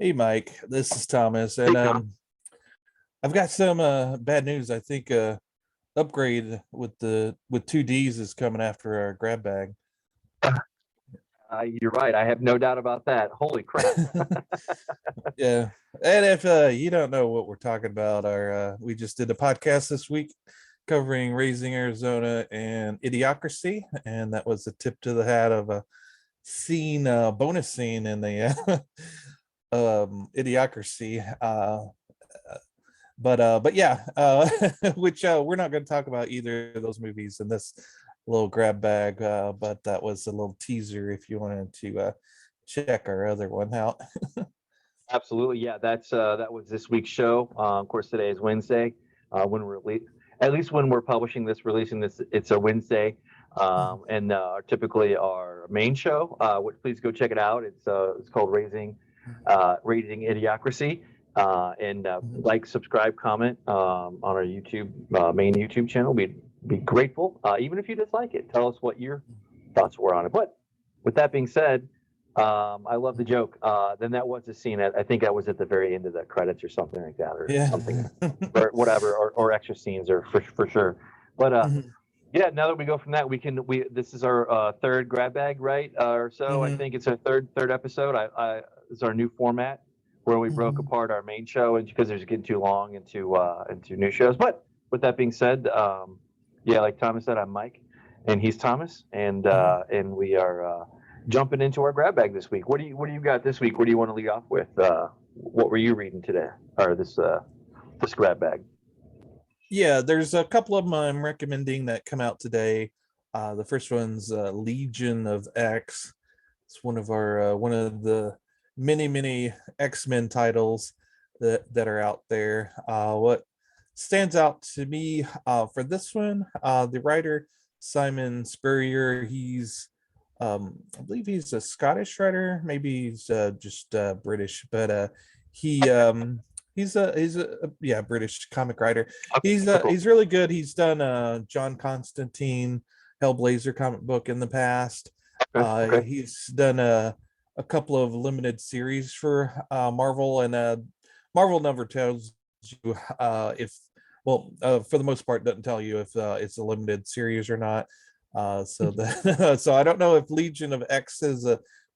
Hey Mike, this is Thomas, and Hey, Tom. I've got some bad news. I think upgrade with two D's is coming after our grab bag. You're right. I have no doubt about that. Holy crap. Yeah, and if you don't know what we're talking about, our we just did a podcast this week covering Raising Arizona and Idiocracy, and that was a tip to the hat of a scene, bonus scene in the Idiocracy. But yeah, which we're not going to talk about either of those movies in this little grab bag, but that was a little teaser if you wanted to check our other one out. Absolutely. Yeah, that was this week's show. Of course, today is Wednesday. When we're at least when we're releasing this, it's a Wednesday. And typically our main show. Please go check it out. It's called Raising Idiocracy. And like, subscribe, comment on our main YouTube channel. We'd be grateful. Even if you dislike it, tell us what your thoughts were on it. But with that being said, I love the joke. Then that was a scene. I think that was at the very end of the credits or something like that, or Yeah. something, or whatever, or extra scenes, or for sure. But yeah. Now that we go from that, this is our third grab bag, right? Or so. I think it's our third episode. It's our new format where we broke apart our main show, and because it's getting too long into new shows. But with that being said, yeah, like Thomas said, I'm Mike, and he's Thomas, and we are jumping into our grab bag this week. What do you got this week? What do you want to lead off with? What were you reading today, or this grab bag? Yeah, there's a couple of them I'm recommending that come out today. The first one's Legion of X. It's one of the many X-Men titles that are out there. What stands out to me for this one, the writer Simon Spurrier, he's I believe he's a Scottish writer, maybe he's just British, but he's a British comic writer. He's really good. He's done John Constantine Hellblazer comic book in the past. Okay. He's done a couple of limited series for Marvel, and Marvel never tells you if, well, for the most part, doesn't tell you if it's a limited series or not. So I don't know if Legion of X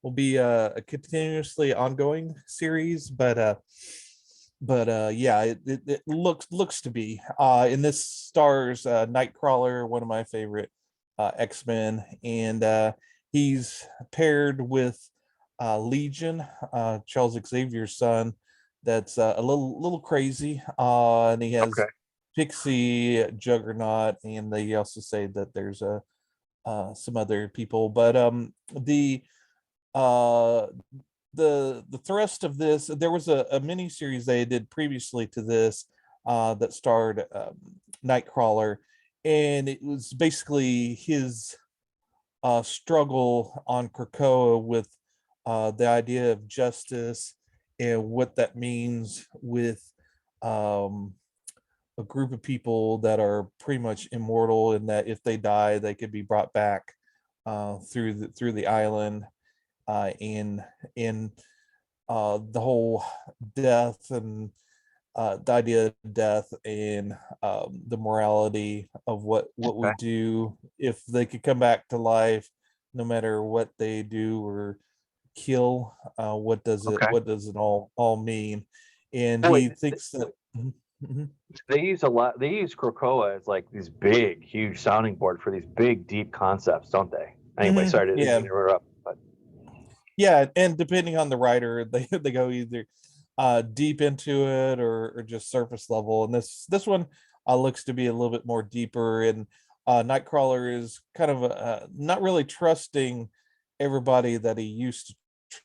will be a continuously ongoing series, but yeah, it looks to be. In this stars Nightcrawler, one of my favorite X-Men, and he's paired with Legion, Charles Xavier's son, that's a little crazy, and he has Pixie, Juggernaut, and they also say that there's some other people, but the thrust of this, there was a mini series they did previously to this that starred Nightcrawler, and it was basically his struggle on Krakoa with the idea of justice and what that means with a group of people that are pretty much immortal, and that if they die, they could be brought back through the island, and in the whole death and the idea of death, and the morality of what we do if they could come back to life, no matter what they do or kill. What does it all mean? And he thinks that they use Krakoa as like these big, huge sounding board for these big, deep concepts, don't they? Anyway, sorry to interrupt, but yeah, and depending on the writer, they go either deep into it or just surface level. And this one looks to be a little bit more deeper. And Nightcrawler is kind of not really trusting everybody that he used to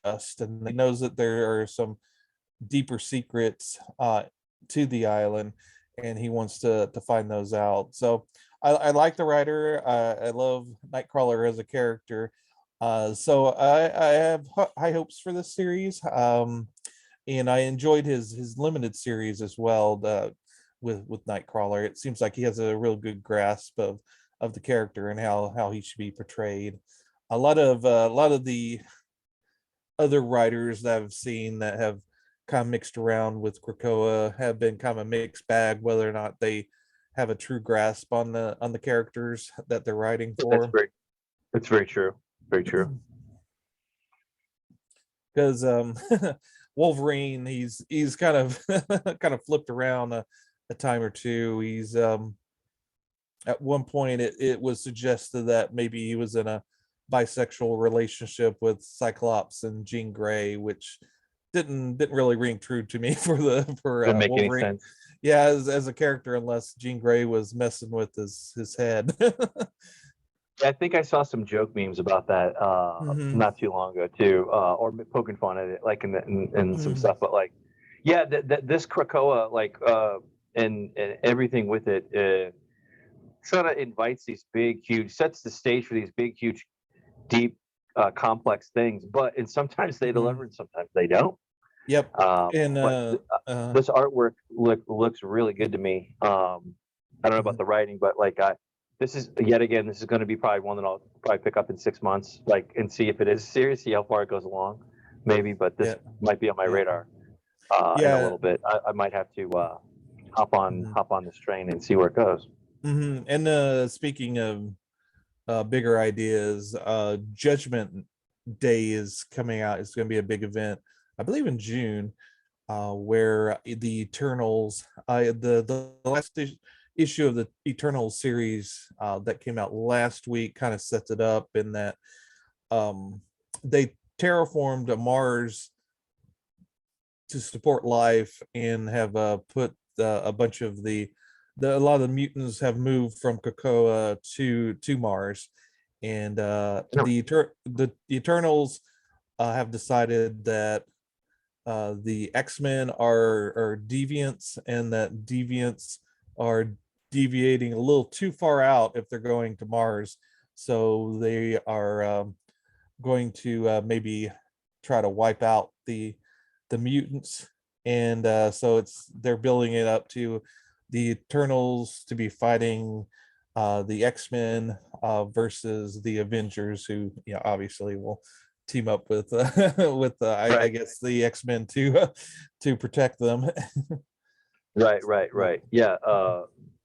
trust, and he knows that there are some deeper secrets to the island, and he wants to find those out. So I like the writer. I love Nightcrawler as a character. So I have high hopes for this series. And I enjoyed his limited series as well, with Nightcrawler. It seems like he has a real good grasp of the character and how he should be portrayed. A lot of the other writers that I've seen that have kind of mixed around with Krakoa have been kind of a mixed bag, whether or not they have a true grasp on the characters that they're writing for. That's very true. Very true. Because Wolverine, he's kind of kind of flipped around a time or two. He's at one point it was suggested that maybe he was in a bisexual relationship with Cyclops and Jean Grey, which didn't really ring true to me for Doesn't make any Wolverine. sense. Yeah, as a character, unless Jean Grey was messing with his head. I think I saw some joke memes about that not too long ago too, or poking fun at it, like in some stuff. But like, yeah, this Krakoa, like, and everything with it, sort of invites these big, huge, sets the stage for these big, huge, deep, complex things. But sometimes they deliver, and sometimes they don't. Yep. And this artwork looks really good to me. I don't know about the writing, but like this is going to be probably one that I'll probably pick up in 6 months, like, and see if it is serious, see how far it goes along, maybe. But this might be on my radar in a little bit. I might have to hop on this train and see where it goes. And speaking of bigger ideas, Judgment Day is coming out. It's going to be a big event, I believe, in June, where the Eternals, the last issue of the Eternals series that came out last week kind of sets it up in that they terraformed a Mars to support life and have put a bunch of a lot of the mutants have moved from Krakoa to Mars, and the Eternals have decided that the X-Men are deviants, and that deviants are deviating a little too far out if they're going to Mars. So they are going to maybe try to wipe out the mutants, and so they're building it up to the Eternals to be fighting the X-Men versus the Avengers, who obviously will team up with I guess the X-Men to protect them. Right. Yeah.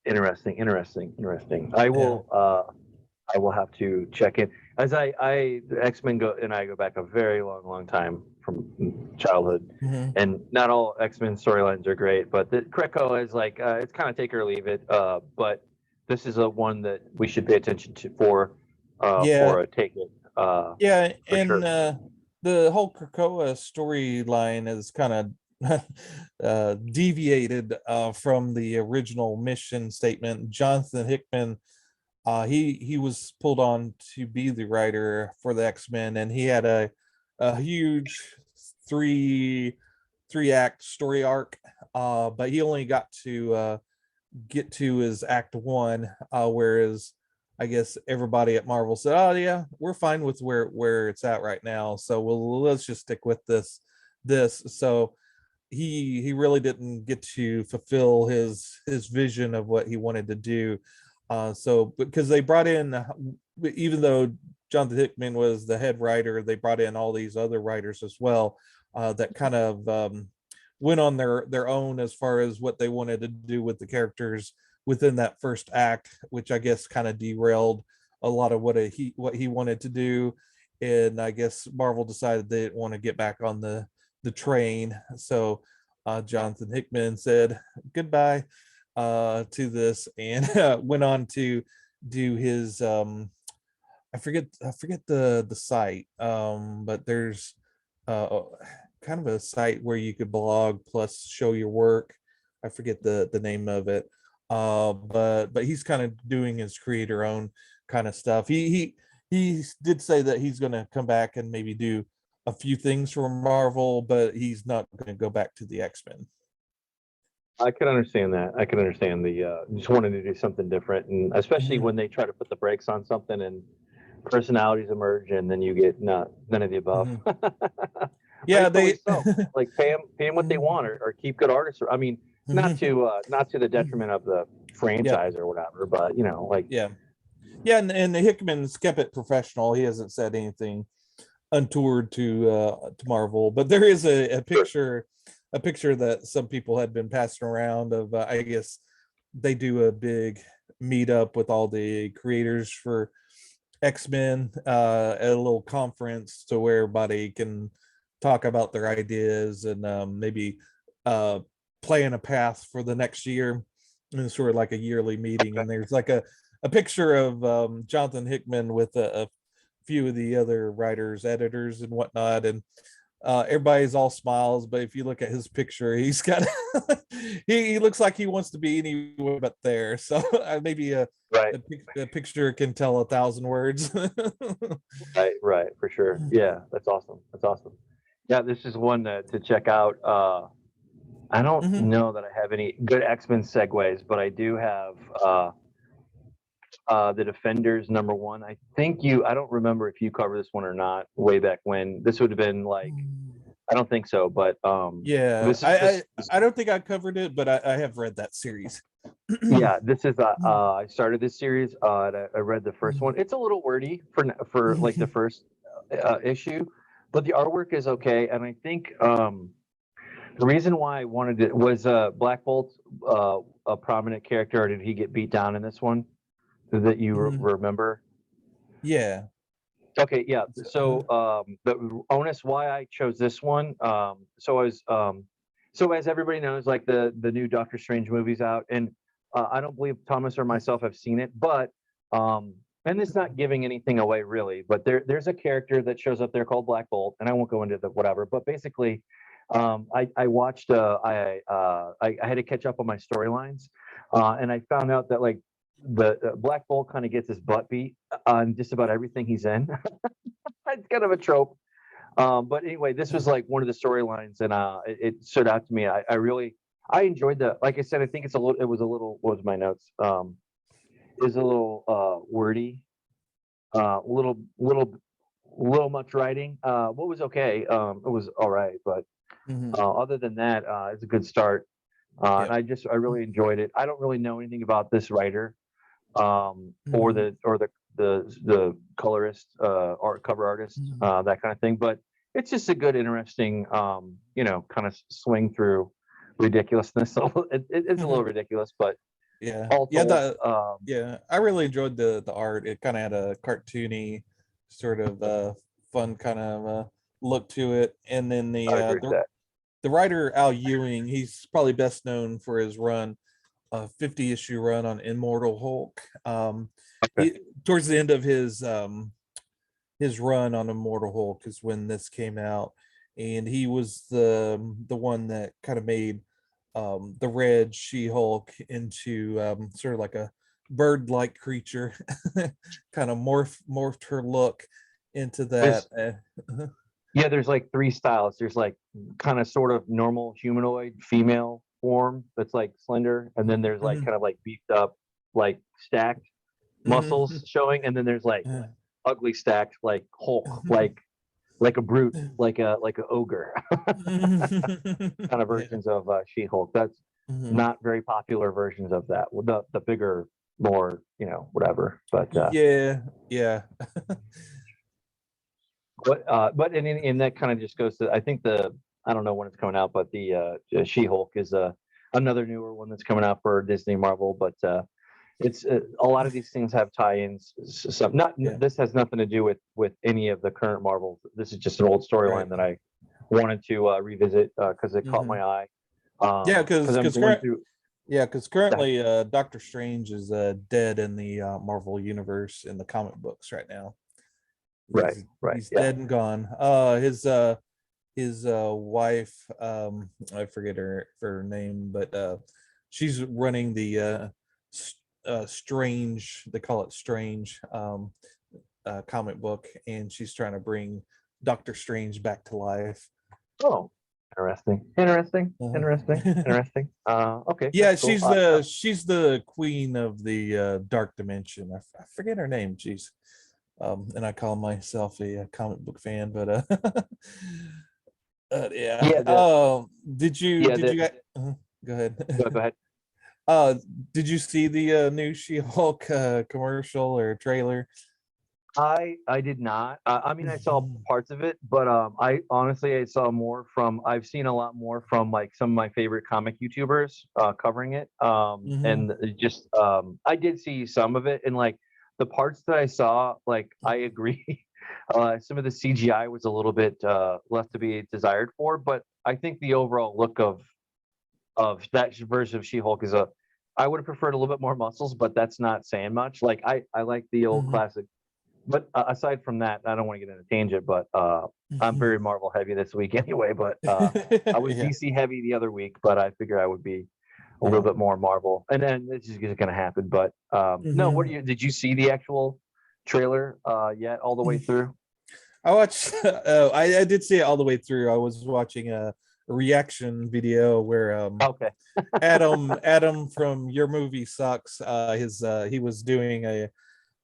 Interesting. I will have to check in, as the X-Men go back a very long time from childhood, and not all X-Men storylines are great, but the Krakoa is like it's kind of take it or leave it. But this is one that we should pay attention to for a take it. And sure. The whole Krakoa storyline is kind of deviated from the original mission statement. Jonathan Hickman, he was pulled on to be the writer for the X-Men, and he had a huge three act story arc, but he only got to get to his act one, whereas I guess everybody at Marvel said, "Oh yeah, we're fine with where it's at right now. So let's just stick with this." So he really didn't get to fulfill his vision of what he wanted to do. So because they brought in, even though Jonathan Hickman was the head writer, they brought in all these other writers as well that kind of went on their own as far as what they wanted to do with the characters within that first act, which I guess kind of derailed a lot of what he wanted to do. And I guess Marvel decided they didn't want to get back on the train. So Jonathan Hickman said goodbye to this, and went on to do his I forget the site, but there's kind of a site where you could blog plus show your work. I forget the name of it, but he's kind of doing his creator own kind of stuff. He did say that he's going to come back and maybe do a few things for Marvel, but he's not going to go back to the X-Men. I can understand that. I can understand the just wanting to do something different, and especially when they try to put the brakes on something and personalities emerge, and then you get none of the above. Yeah, they like pay them what they want, or keep good artists. I mean, not to the detriment of the franchise or whatever, but and Hickman's kept it professional. He hasn't said anything untoward to Marvel, but there is a picture a picture that some people had been passing around of, I guess they do a big meetup with all the creators for X-Men at a little conference to where everybody can talk about their ideas and maybe plan a path for the next year. And it's sort of like a yearly meeting. And there's like a picture of Jonathan Hickman with a few of the other writers, editors, and whatnot. And everybody's all smiles, but if you look at his picture, he's got he looks like he wants to be anywhere but there. So maybe a picture can tell 1,000 words. Right, for sure. Yeah, that's awesome. Yeah, this is one to check out. I don't know that I have any good X-Men segues, but I do have the Defenders #1. I don't remember if you covered this one or not way back when. This would have been like, I don't think so, but yeah, I don't think I covered it, but I have read that series. Yeah, this is I started this series and I read the first one. It's a little wordy for like the first issue, but the artwork is okay. And I think the reason why I wanted it was Black Bolt a prominent character, or did he get beat down in this one that you remember? Yeah. Okay, yeah. So the onus why I chose this one. So as everybody knows, like the new Doctor Strange movie's out, and I don't believe Thomas or myself have seen it, but and it's not giving anything away really, but there's a character that shows up there called Black Bolt, and I won't go into the whatever, but basically I watched I had to catch up on my storylines, and I found out that like the Black Bolt kind of gets his butt beat on just about everything he's in. It's kind of a trope. But anyway, this was like one of the storylines, and it stood out to me. I enjoyed like I said, I think it was a little, what was my notes? It was a little wordy, little much writing. What was okay? It was all right, but other than that, it's a good start. And I really enjoyed it. I don't really know anything about this writer, or the colorist, art cover artist, that kind of thing. But it's just a good, interesting, kind of swing through ridiculousness. It's a little ridiculous, but I really enjoyed the art. It kind of had a cartoony sort of fun kind of look to it. And then the writer Al Ewing, he's probably best known for his run, 50-issue run on Immortal Hulk. Towards the end of his run on Immortal Hulk is when this came out, and he was the one that kind of made the Red She-Hulk into sort of like a bird-like creature, kind of morphed her look into that. Yeah, there's like 3 styles. There's like kind of sort of normal humanoid female form that's like slender, and then there's like kind of like beefed up, like stacked muscles showing, and then there's like ugly stacked like Hulk, like a brute, like a ogre, kind of versions of She-Hulk. That's not very popular versions of that. The bigger, more whatever. But but and that kind of just goes to, I think I don't know when it's coming out, but the She-Hulk is another newer one that's coming out for Disney Marvel, but it's a lot of these things have tie-ins. This has nothing to do with any of the current Marvels. This is just an old storyline that I wanted to revisit because it caught my eye. Because currently Doctor Strange is dead in the Marvel universe in the comic books right now. He's dead and gone. His wife, I forget her name, but she's running the Strange, they call it Strange, comic book, and she's trying to bring Doctor Strange back to life. Oh, interesting. Okay. Yeah, she's the queen of the dark dimension. I forget her name. Jeez. And I call myself a comic book fan, but did you go ahead? Go ahead. Did you see the new She-Hulk commercial or trailer? I did not. I mean, I saw parts of it, but I honestly I saw more from. I've seen a lot more from like some of my favorite comic YouTubers covering it. Mhm. And just I did see some of it, and like the parts that I saw, like I agree. Some of the CGI was a little bit left to be desired for, but I think the overall look of that version of She-Hulk is a. I would have preferred a little bit more muscles, but that's not saying much. Like I like the old Mhm. classic, but aside from that, I don't want to get in a tangent, but I'm Mhm. very Marvel heavy this week anyway. But I was Yeah. DC heavy the other week, but I figure I would be a little Yeah. bit more Marvel, and then this is going to happen. But no, what do Mhm. you? Did you see the actual trailer yet, all the way through? I watched. I did see it all the way through. I was watching a reaction video where Okay, Adam from Your Movie Sucks. His he was doing a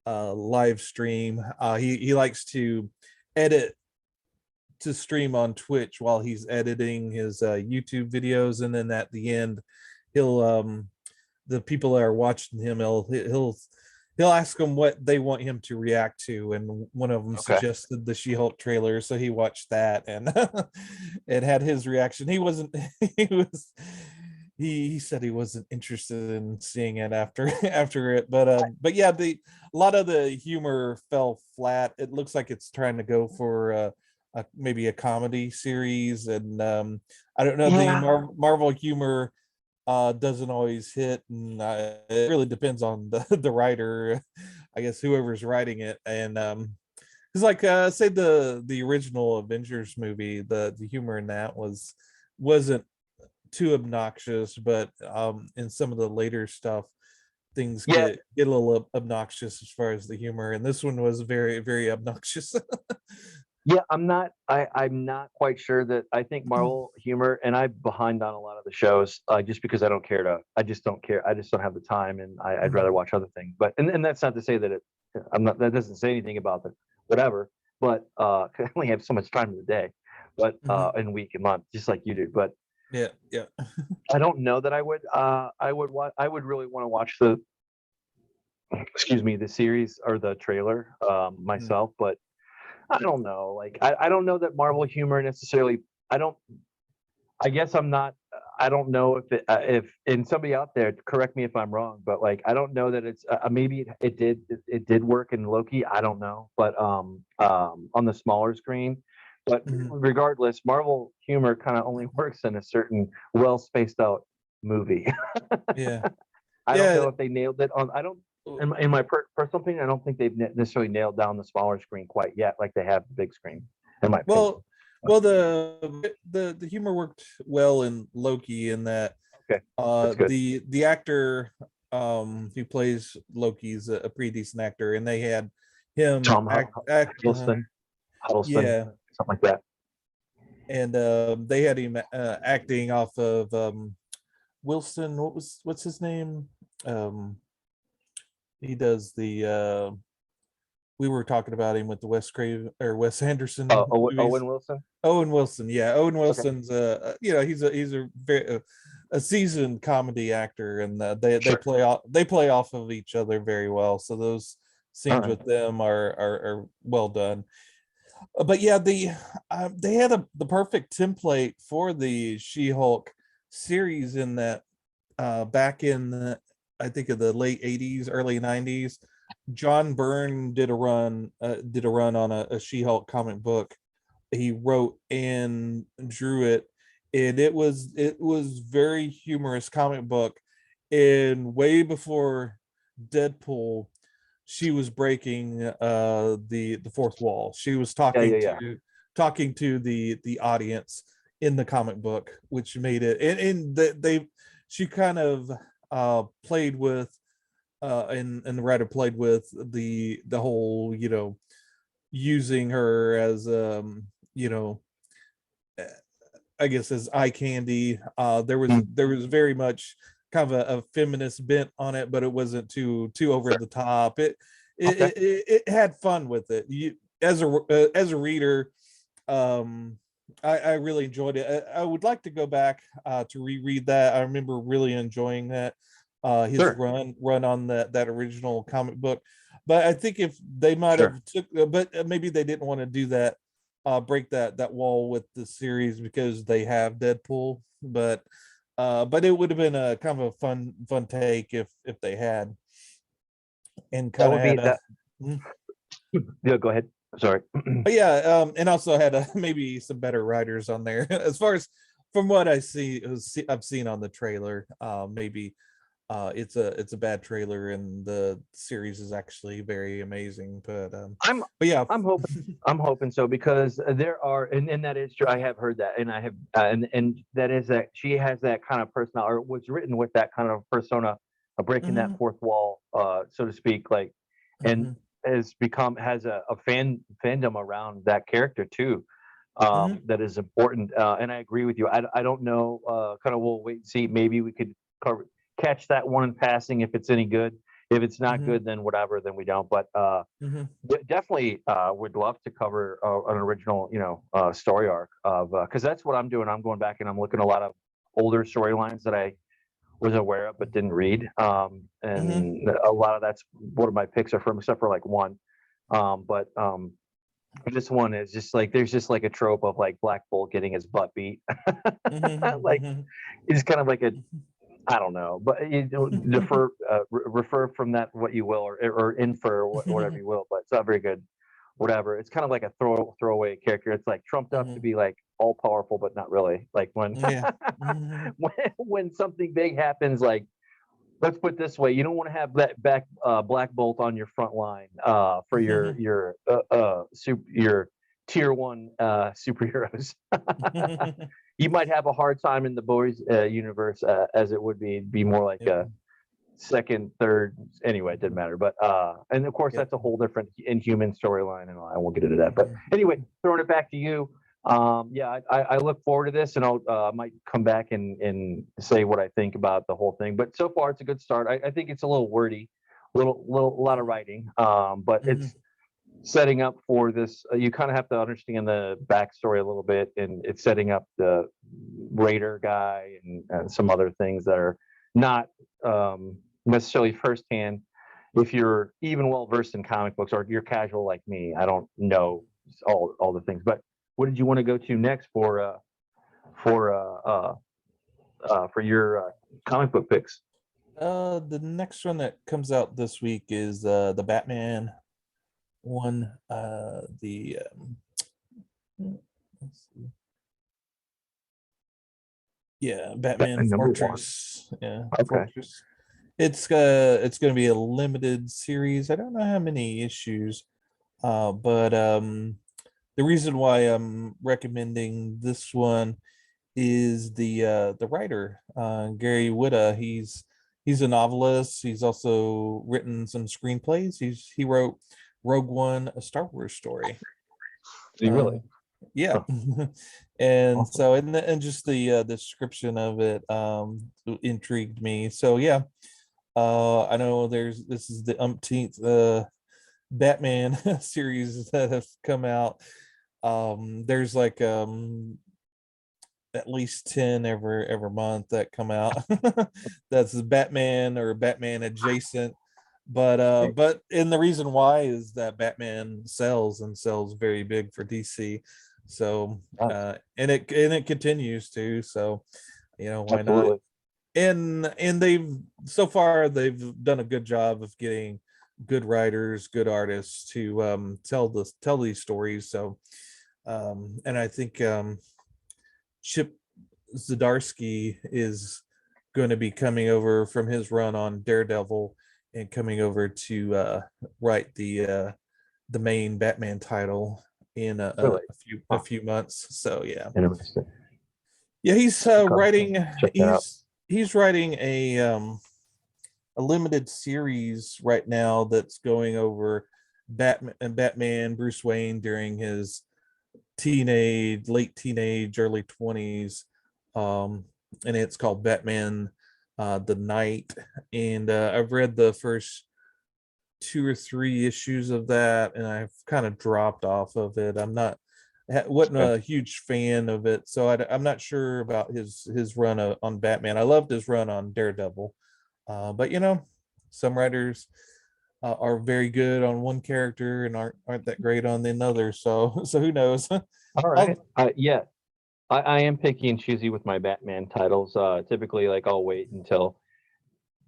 live stream. He likes to edit to stream on Twitch while he's editing his YouTube videos, and then at the end, he'll the people that are watching him, he'll ask them what they want him to react to, and one of them okay, suggested the She-Hulk trailer, so he watched that and and had his reaction. He wasn't he was he said he wasn't interested in seeing it after after it, but yeah, the a lot of the humor fell flat. It looks like it's trying to go for maybe a comedy series, and I don't know, the yeah, Marvel humor doesn't always hit, and it really depends on the writer, I guess, whoever's writing it. And because like say the original Avengers movie, the humor in that wasn't too obnoxious, but in some of the later stuff, things yeah. get a little obnoxious as far as the humor, and this one was very very obnoxious. Yeah, I'm not quite sure that I think Marvel humor, and I'm behind on a lot of the shows, just because I don't care to. I just don't care. I just don't have the time, and I'd rather watch other things. But and that's not to say that it. I'm not. That doesn't say anything about the whatever. But 'cause I only have so much time in the day, but Mhm. in week and month, just like you do. But Yeah, yeah. I don't know that I would. I would. I would really want to watch the. Excuse me, the series or the trailer Mm. myself, but I don't know. Like, I don't know that Marvel humor necessarily. I don't. I guess I'm not. I don't know if and somebody out there correct me if I'm wrong, but like I don't know that it's maybe it did work in Loki. I don't know, but on the smaller screen. But Mhm. regardless, Marvel humor kind of only works in a certain well spaced out movie. Yeah, I don't yeah. know if they nailed it on. I don't. In my personal opinion, I don't think they've necessarily nailed down the smaller screen quite yet, like they have the big screen. In my opinion. Well, well, the humor worked well in Loki in that Okay, that's good. the actor who plays Loki's a pretty decent actor, and they had him Tom act Huddleston, yeah, something like that. and they had him acting off of Wilson. What's his name? Um, he does the we were talking about him with the Wes Craven or Wes Anderson movies. Owen Wilson. Owen Wilson, yeah, Owen Okay, Wilson's he's a very a seasoned comedy actor, and sure. they play off of each other very well. So those All scenes right. with them are well done. But yeah, they had the perfect template for the She-Hulk series in that back in I think of the late '80s, early '90s. John Byrne did a run on a She-Hulk comic book. He wrote and drew it, and it was very humorous comic book. And way before Deadpool, she was breaking the fourth wall. She was Yeah, yeah, yeah. talking to the audience in the comic book, which made it, and they she kind of played with and the writer played with the whole, using her as you know I guess as eye candy. Mm, There was very much kind of a feminist bent on it, but it wasn't too over sure. the top. Okay. It had fun with it. You as a reader, um, I really enjoyed it. I would like to go back to reread that. I remember really enjoying that. his Sure. run on that original comic book. But I think if they might Sure. have took, but maybe they didn't want to do that, break that wall with the series because they have Deadpool. But it would have been a kind of a fun take if they had, and That kind of would be had a. that. Yeah, go ahead. Sorry. But yeah, and also had maybe some better writers on there as far as from what I've seen on the trailer. Maybe it's a bad trailer, and the series is actually very amazing. I'm But yeah. I'm hoping so, because there are, and that is true. I have heard that, and I have and that is that she has that kind of personality, or was written with that kind of persona of breaking that Mhm, fourth wall, so to speak, like, and mhm, has a fandom around that character too, mhm, that is important. And I agree with you. I don't know. Kind of, we'll wait and see. Maybe we could catch that one in passing if it's any good. If it's not mhm, good, then whatever, then we don't. But mhm, definitely would love to cover an original, story arc of, because that's what I'm doing. I'm going back and I'm looking at a lot of older storylines that I was aware of but didn't read, mhm. and a lot of that's one of my picks are from, except for like one. But this one is just like, there's just like a trope of like Black Bolt getting his butt beat. Mhm, Like, mhm, it's kind of like a, I don't know, but you mhm, refer from that what you will, or infer whatever you will, but it's not very good. Whatever. It's kind of like a throwaway character. It's like trumped up to mhm. be like all powerful, but not really. Like when Yeah. Mhm, when something big happens, like, let's put it this way, you don't want to have that Black Bolt on your front line for mhm, your tier one superheroes. mhm. You might have a hard time in the boys universe, as it would be more like Yep. a second, third. Anyway, it didn't matter. But and of course Yep. that's a whole different Inhuman storyline, and I won't get into that. But Mhm, anyway, throwing it back to you. Yeah, I look forward to this, and I'll might come back and say what I think about the whole thing. But so far, it's a good start. I think it's a little wordy, a lot of writing, but mhm, it's setting up for this. You kind of have to understand the backstory a little bit, and it's setting up the Raider guy and some other things that are not necessarily firsthand. If you're even well versed in comic books, or you're casual like me, I don't know all the things. But what did you want to go to next for for your comic book picks? the next one that comes out this week is the Batman one. The let's see. Yeah, Batman Batman #1. Fortress. Yeah, Okay. Fortress. It's going to be a limited series. I don't know how many issues, but the reason why I'm recommending this one is the writer, Gary Whitta. He's a novelist. He's also written some screenplays. He wrote Rogue One, a Star Wars story. Really? Yeah. Huh. And Awesome. so and just the description of it intrigued me. So yeah, I know this is the umpteenth Batman series that have come out. There's like at least 10 every month that come out. That's Batman or Batman adjacent. But and the reason why is that Batman sells very big for DC. So Nice. and it continues to. So why not? Absolutely. And they've done a good job of getting good writers, good artists to tell these stories. So and I think Chip Zdarsky is going to be coming over from his run on Daredevil and coming over to write the main Batman title in Really? a Huh. few months. So yeah, Interesting. yeah, he's Okay. writing Check that out. he's writing a limited series right now that's going over Batman Bruce Wayne during his late teenage, early 20s. Um, and it's called Batman the Night. And I've read the first two or three issues of that, and I've kind of dropped off of it. Wasn't Okay. a huge fan of it, so I'm not sure about his run on Batman. I loved his run on Daredevil, But some writers are very good on one character and aren't that great on another. So so who knows? All right. Yeah, I am picky and choosy with my Batman titles. Typically, like I'll wait until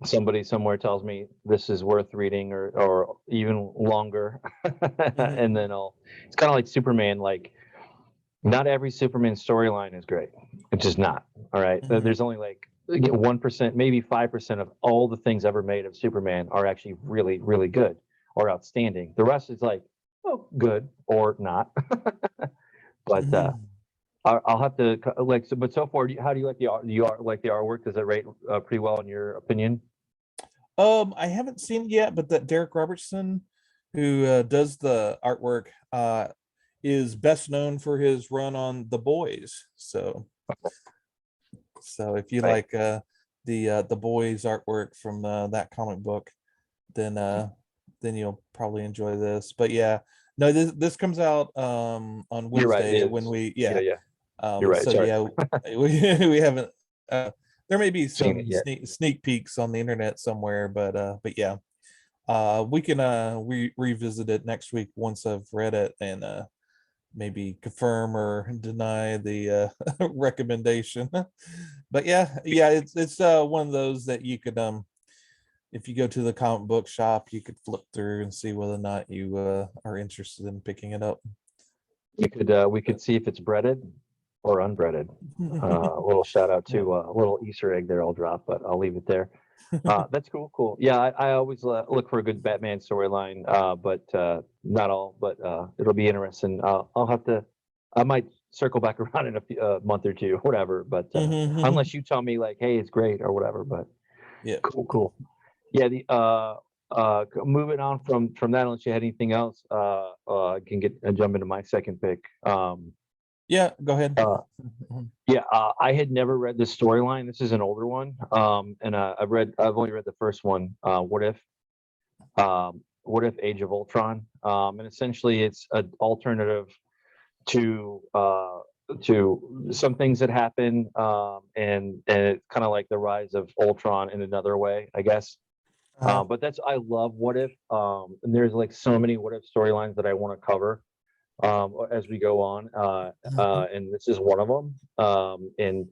somebody somewhere tells me this is worth reading or even longer, Mhm, and then It's kind of like Superman. Like not every Superman storyline is great. It's just not. All right. mhm, There's only like 1%, maybe 5% of all the things ever made of Superman are actually really, really good or outstanding. The rest is like, oh, good or not. But mhm. I'll have to like. So, but so far, how do you like the art? Do you like the artwork? Does it rate pretty well in your opinion? I haven't seen it yet, but that Darick Robertson, who does the artwork, is best known for his run on The Boys. So if you Right. like the Boys artwork from that comic book, then you'll probably enjoy this. But yeah, no, this comes out on You're right. Wednesday It when is. we Yeah, yeah. You're right. so Sorry, yeah, we haven't there may be seen it some yet. sneak peeks on the internet somewhere, but yeah, we can revisit it next week once I've read it and maybe confirm or deny the recommendation. But yeah, it's one of those that you could if you go to the comic book shop, you could flip through and see whether or not you are interested in picking it up. We could see if it's breaded or unbreaded. A little shout out Yeah. to a little Easter egg there. I'll drop, but I'll leave it there. That's cool. Cool. Yeah, I always look for a good Batman storyline, but not all. But it'll be interesting. I'll have to. I might circle back around in a month or two, whatever. But unless you tell me like, hey, it's great or whatever. But Yeah. cool, cool. Yeah. Moving on from that, unless you had anything else, I can jump into my second pick. Yeah, go ahead. Uh, yeah, I had never read this storyline. This is an older one, and I've only read the first one. What if Age of Ultron? And essentially, it's an alternative to some things that happen, and it's kind of like the rise of Ultron in another way, I guess. Uh, But I love What If, and there's like so many What If storylines that I want to cover as we go on, and this is one of them. And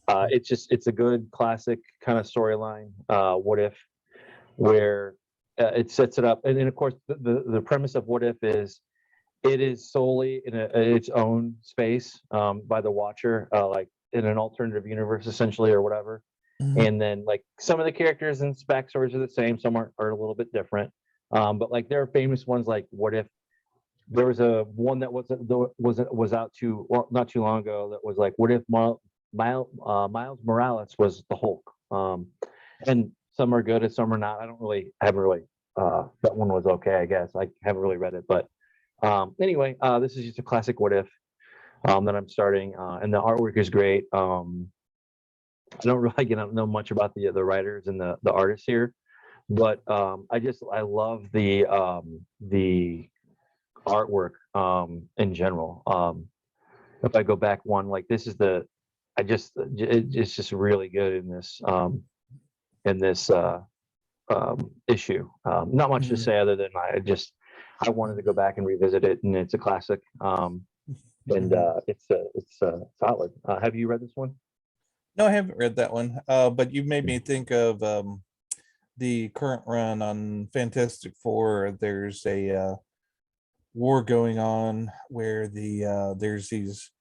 it's a good classic kind of storyline. What If, where it sets it up, and then of course the premise of What If is it is solely in its own space by the Watcher, like in an alternative universe essentially or whatever. And then like some of the characters and backstories are the same, some are a little bit different. But like there are famous ones like What If there was a one that was out too well, not too long ago, that was like what if Miles Morales was the Hulk. And some are good and some are not. I haven't really that one was okay, I guess. I haven't really read it, but anyway, this is just a classic What If that I'm starting, and the artwork is great. I don't really know much about the writers and the artists here, but I love the artwork in general. If I go back one, like this is it's just really good in this issue. Not much to say other than I wanted to go back and revisit it, and it's a classic. And it's solid. Have you read this one? No, I haven't read that one. But you made me think of the current run on Fantastic Four. There's a war going on where there's these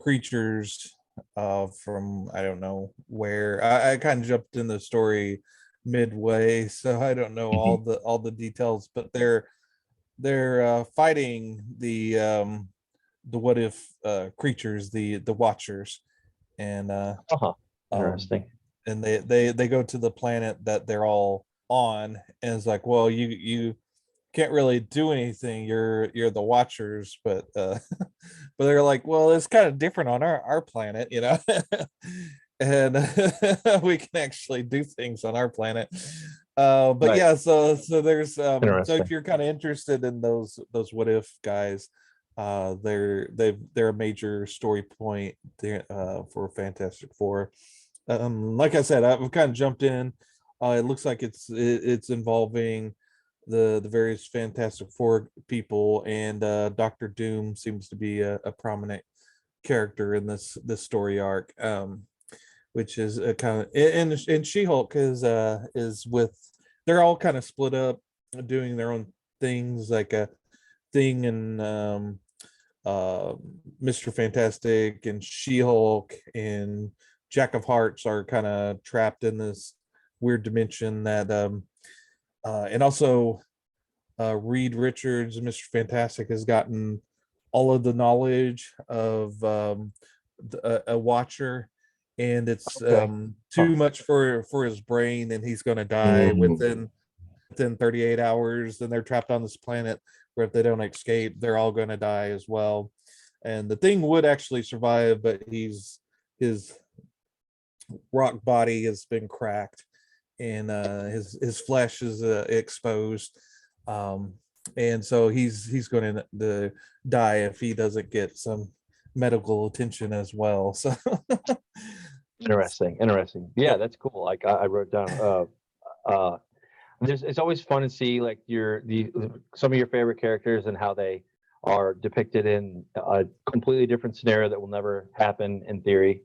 creatures from I don't know where. I kind of jumped in the story midway, so I don't know Mhm. all the details, but they're fighting the what if creatures, the Watchers, and Uh-huh. um Interesting. and they go to the planet that they're all on, and it's like, well, you can't really do anything, you're the Watchers, but but they're like, well, it's kind of different on our planet, and we can actually do things on our planet. But Right. yeah, so there's so if Interesting. you're kind of interested in those what if guys, they're a major story point there for Fantastic Four. Like I said, I've kind of jumped in It looks like it's involving the various Fantastic Four people, and Doctor Doom seems to be a prominent character in this story arc, which is a kind of, and She-Hulk is with, they're all kind of split up doing their own things, like a thing, and Mr. Fantastic and She-Hulk and Jack of Hearts are kind of trapped in this weird dimension that and also Reed Richards, Mr. Fantastic, has gotten all of the knowledge of a Watcher, and it's too much for his brain, and he's going to die within 38 hours. And they're trapped on this planet where if they don't escape, they're all going to die as well. And the Thing would actually survive, but his rock body has been cracked, and his flesh is exposed, and so he's going to die if he doesn't get some medical attention as well. So Interesting. Yeah, that's cool. Like I wrote down. It's always fun to see like some of your favorite characters and how they are depicted in a completely different scenario that will never happen in theory,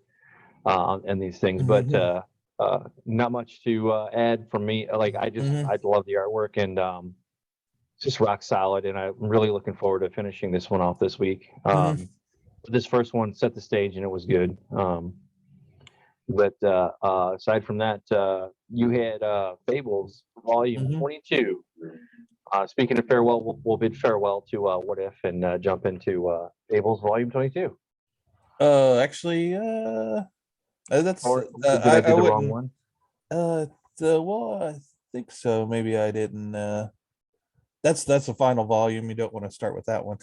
and these things. But not much to add from me. Like I love the artwork, and it's just rock solid. And I'm really looking forward to finishing this one off this week. This first one set the stage, and it was good. But aside from that, you had Fables Volume 22. Speaking of farewell, we'll bid farewell to What If and jump into Fables Volume 22. Actually, that's did I do the wrong one? Well, I think so. Maybe I didn't. That's the final volume. You don't want to start with that one.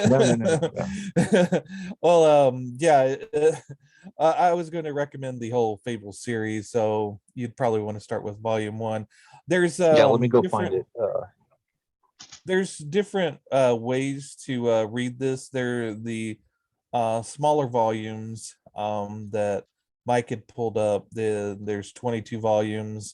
No. Well, yeah, I was going to recommend the whole Fable series, so you'd probably want to start with volume 1. There's let me go find it. There's different ways to read this. There are the smaller volumes that Mike had pulled up. There's 22 volumes,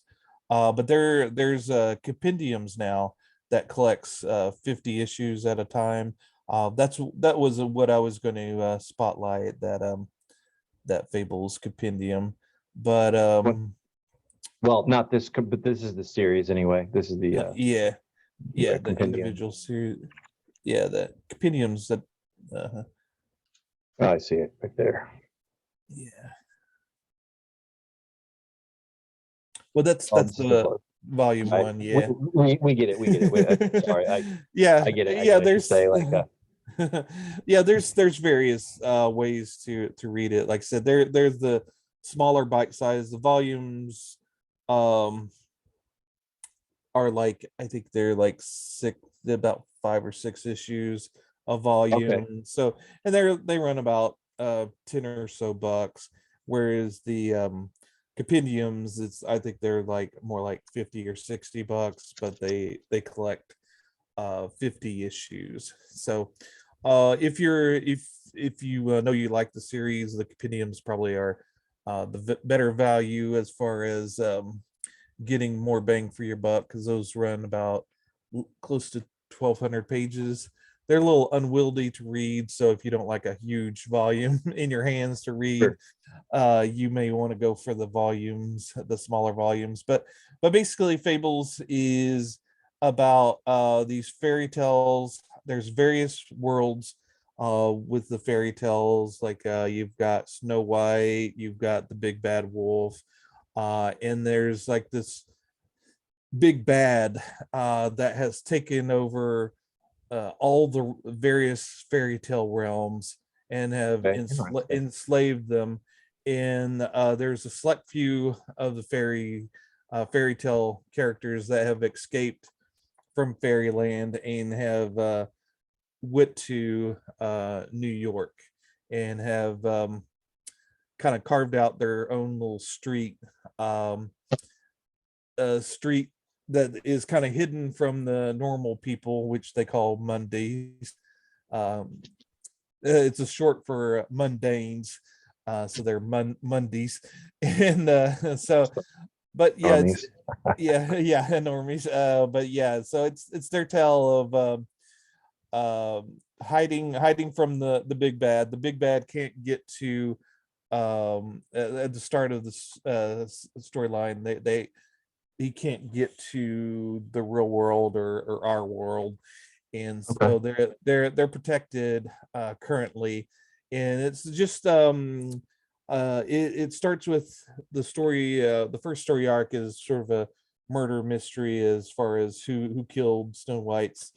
but there's compendiums now that collects 50 issues at a time. That was what I was going to spotlight, that Fables compendium. But well, not this, but this is the series anyway. This is the the individual series. Yeah, the compendiums that. I see it right there. Yeah. Well, that's the volume 1. Yeah, we get it. Sorry, I get it. Yeah, there's yeah, there's various ways to read it. Like I said, there's the smaller bite size. The volumes are like, I think they're like about 5 or 6 issues a volume. Okay. So, and they run about 10 or so bucks, whereas the compendiums, I think they're like more like 50 or 60 bucks, but they collect 50 issues. So if you know you like the series, the compendiums probably are the better value as far as getting more bang for your buck, because those run about close to 1,200 pages. They're a little unwieldy to read, so if you don't like a huge volume in your hands to read, you may want to go for the smaller volumes. But basically, Fables is about these fairy tales. There's various worlds with the fairy tales, like you've got Snow White, you've got the big bad wolf, and there's like this big bad that has taken over all the various fairy tale realms and have enslaved them. And there's a select few of the fairy tale characters that have escaped from fairyland and have went to New York and have kind of carved out their own little street, street that is kind of hidden from the normal people, which they call Mondays. It's a short for mundanes, so they're Mondays. And so but yeah, Normies. yeah, normies. But yeah, so it's their tale of hiding from the big bad. The big bad can't get to at the start of this storyline. They he can't get to the real world or our world, and Okay. so they're protected currently, and it's just it starts with the story. The first story arc is sort of a murder mystery as far as who killed Snow White's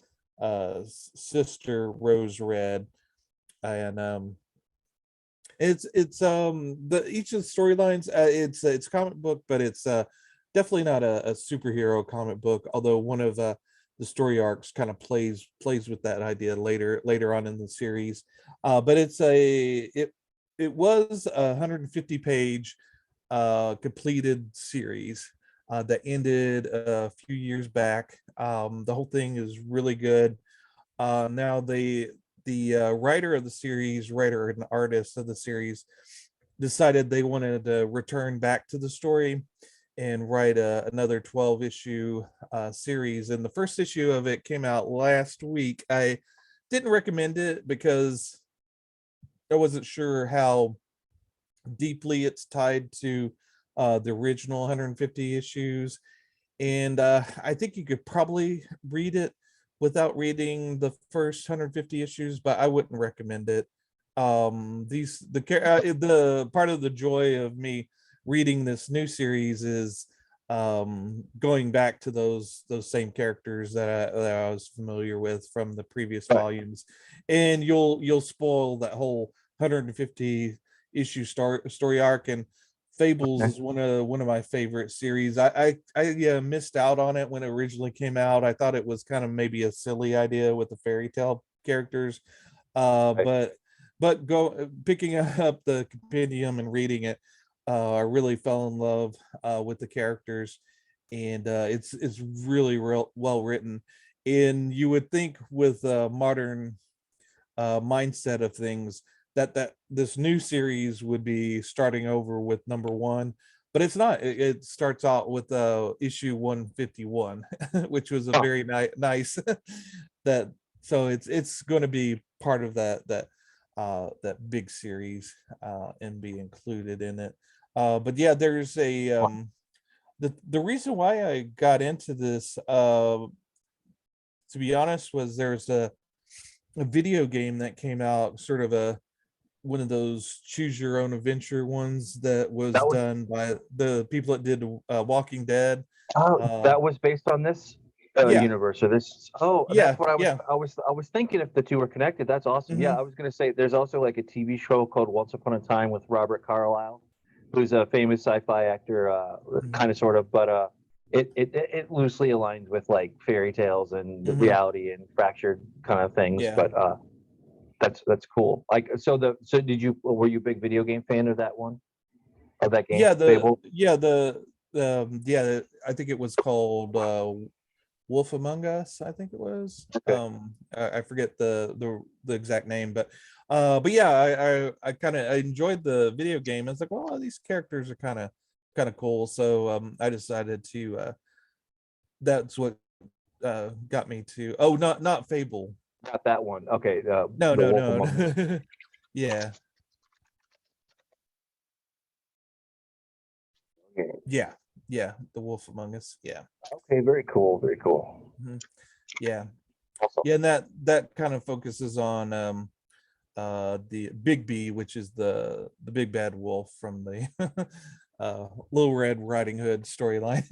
sister Rose Red, and it's the each of the storylines, it's a comic book, but it's definitely not a superhero comic book, although one of the story arcs kind of plays with that idea later on in the series. But it was a 150 page completed series that ended a few years back. The whole thing is really good. Now the writer of the series, writer and artist of the series, decided they wanted to return back to the story and write another 12 issue series. And the first issue of it came out last week. I didn't recommend it because I wasn't sure how deeply it's tied to the original 150 issues. And I think you could probably read it without reading the first 150 issues, but I wouldn't recommend it. The part of the joy of me reading this new series is going back to those same characters that I was familiar with from the previous Right. volumes, and you'll spoil that whole 150 issue story arc. And Fables Okay. is one of my favorite series. I missed out on it when it originally came out. I thought it was kind of maybe a silly idea with the fairy tale characters, Right. but go picking up the compendium and reading it, I really fell in love with the characters, and it's really well written. And you would think with modern mindset of things that this new series would be starting over with number one, but it's not. It starts out with issue 151, which was a Oh, very nice that. So it's going to be part of that big series and be included in it. But yeah, there's a the reason why I got into this, to be honest, was there's a video game that came out, sort of a one of those choose your own adventure ones that was that was done by the people that did Walking Dead. Uh, that was based on this yeah, universe or this. Oh, that's yeah, what yeah. I was thinking if the two were connected. That's awesome. Yeah, Hmm. I was gonna say there's also like a TV show called Once Upon a Time with Robert Carlyle, who's a famous sci-fi actor, Hmm. kind of sort of, but it loosely aligned with like fairy tales and the Hmm. reality and fractured kind of things. Yeah, But that's cool. Like so did you were you a big video game fan of that one of that game yeah. Fable? I think it was called Wolf Among Us, I think it was. Okay. I forget the exact name, but yeah, I kind of enjoyed the video game. I was like, well, these characters are kind of cool, so I decided to. That's what got me to. Oh, not Fable. Got that one. Okay. No, The no, Wolf no. Among Us. Yeah, Okay. yeah. The Wolf Among Us. Yeah. Okay. Very cool. Very cool. Mhm. Yeah, Awesome. yeah, and that kind of focuses on the Big B, which is the big bad wolf from the Little Red Riding Hood storyline.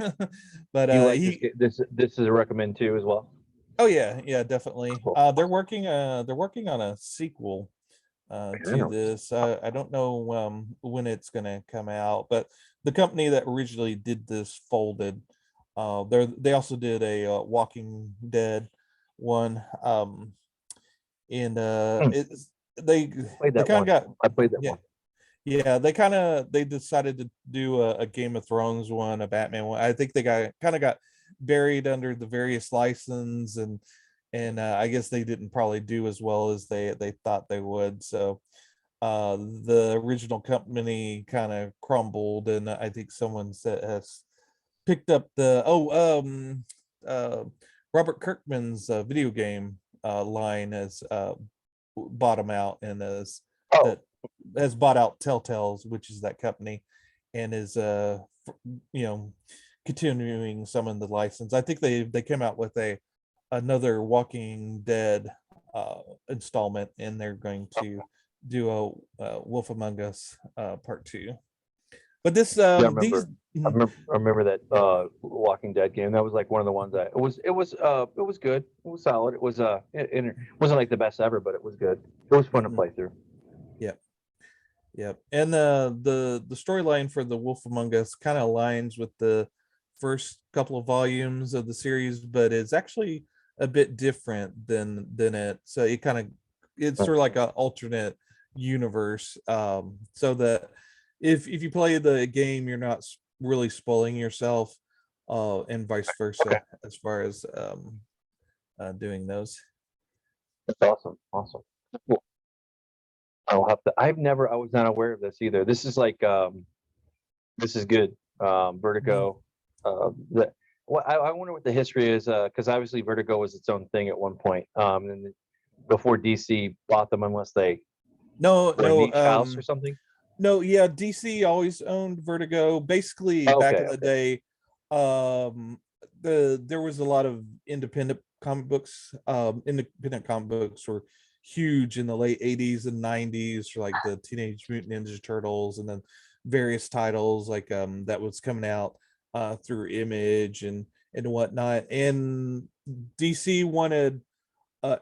But You like this? he This is a recommend too as well. oh yeah, definitely. Cool. They're working on a sequel Yeah. to this. I don't know when it's gonna come out, but the company that originally did this folded. They also did a Walking Dead one, and Hmm. it's they Played they that kind of one. got I played that yeah. one. Yeah, they decided to do a Game of Thrones one, a Batman one. I think they got buried under the various license, and I guess they didn't probably do as well as they thought they would. So the original company kind of crumbled, and I think someone said has picked up the Robert Kirkman's video game line has bought him out, and that has bought out Telltale's, which is that company, and is continuing some of the license. I think they came out with another Walking Dead installment, and they're going to do a Wolf Among Us part 2. But this I remember that Walking Dead game. That was like one of the ones that it was good. It was solid. It was it wasn't like the best ever, but it was good. It was fun to play through. Yep. And the storyline for the Wolf Among Us kind of aligns with the first couple of volumes of the series, but it's actually a bit different than it. So it's sort of like an alternate universe. So that if you play the game, you're not really spoiling yourself, and vice versa, as far as doing those. That's awesome. Cool. I'll have to. I was not aware of this either. This is like, this is good. Vertigo. I wonder what the history is, because obviously Vertigo was its own thing at one point. And before DC bought them, unless they niche house or something. No, yeah, DC always owned Vertigo. Basically, back in the day, there was a lot of independent comic books. Independent comic books were huge in the late 80s and 90s, for like the Teenage Mutant Ninja Turtles, and then various titles like that was coming out through Image and whatnot. And DC wanted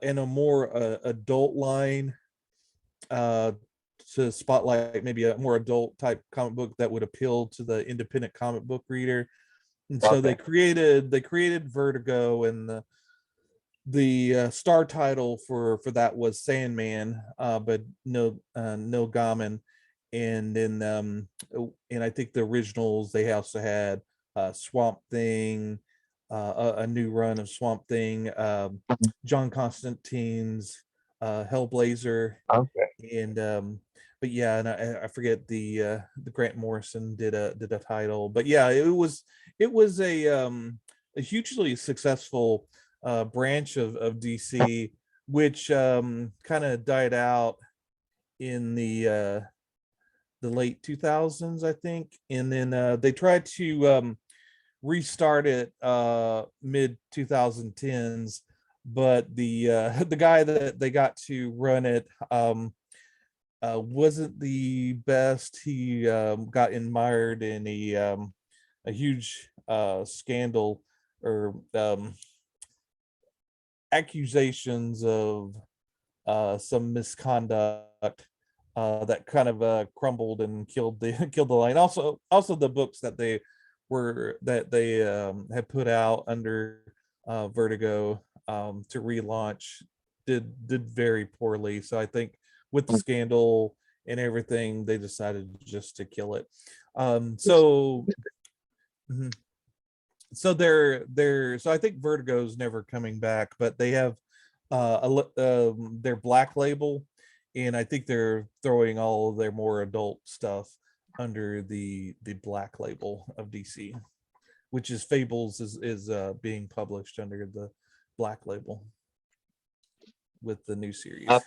in a more adult line to spotlight maybe a more adult type comic book that would appeal to the independent comic book reader. And so they created Vertigo, and the star title for that was Sandman, but no Gaiman. And then and I think the originals, they also had Swamp Thing, a new run of Swamp Thing, John Constantine's Hellblazer, and but yeah, and I forget the Grant Morrison did a title, but yeah, it was a hugely successful branch of DC, which kind of died out in the late 2000s, I think, and then they tried to restart it mid 2010s, but the guy that they got to run it wasn't the best. He got mired in a huge scandal, or accusations of some misconduct that kind of crumbled and killed the line. Also the books that they had put out under Vertigo to relaunch did very poorly. So I think with the scandal and everything, they decided just to kill it. So I think Vertigo's never coming back, but they have their Black Label, and I think they're throwing all of their more adult stuff under the Black Label of DC, which is Fables is being published under the Black Label with the new series. I'll have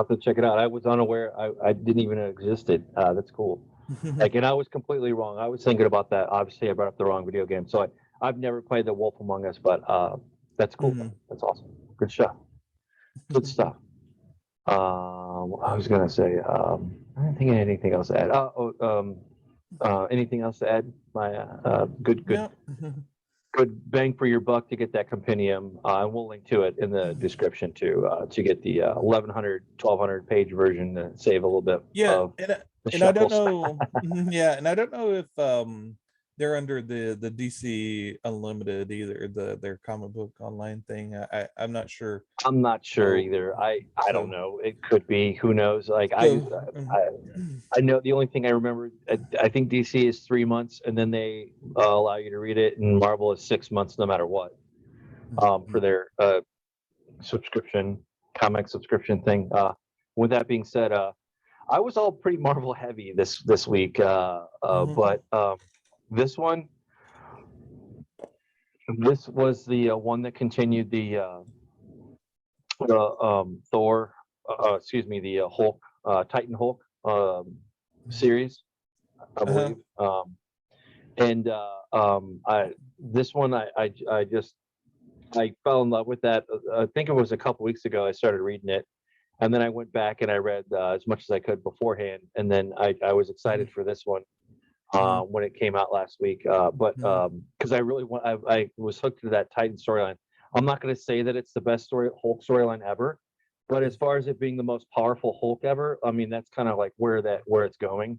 to check it out. I was unaware. I didn't even know it existed. That's cool. And I was completely wrong. I was thinking about that. Obviously, I brought up the wrong video game. So I've never played the Wolf Among Us, but that's cool. That's awesome. Good stuff. Good stuff. I was gonna say, I don't think anything else to add. Anything else to add? My good bang for your buck to get that compendium. And we'll link to it in the description to get the 1,1200 page version to save a little bit. And I don't know. And I don't know if they're under the DC Unlimited either, their comic book online thing. I'm not sure. I'm not sure either. I don't know. It could be. Who knows? Like I know the only thing I remember. I think DC is 3 months, and then they allow you to read it, and Marvel is 6 months, no matter what, for their comic subscription thing. With that being said, I was all pretty Marvel heavy this week, but this one, This was the one that continued the Thor, excuse me, the Hulk, Titan Hulk series, I Uh-huh. believe. And this one, I just I fell in love with that. I think it was a couple weeks ago I started reading it, and then I went back and I read as much as I could beforehand, and then I was excited for this one when it came out last week. But because I really want, I was hooked to that Titan storyline. I'm not going to say that it's the best Hulk storyline ever, but as far as it being the most powerful Hulk ever, I mean that's kind of like where it's going.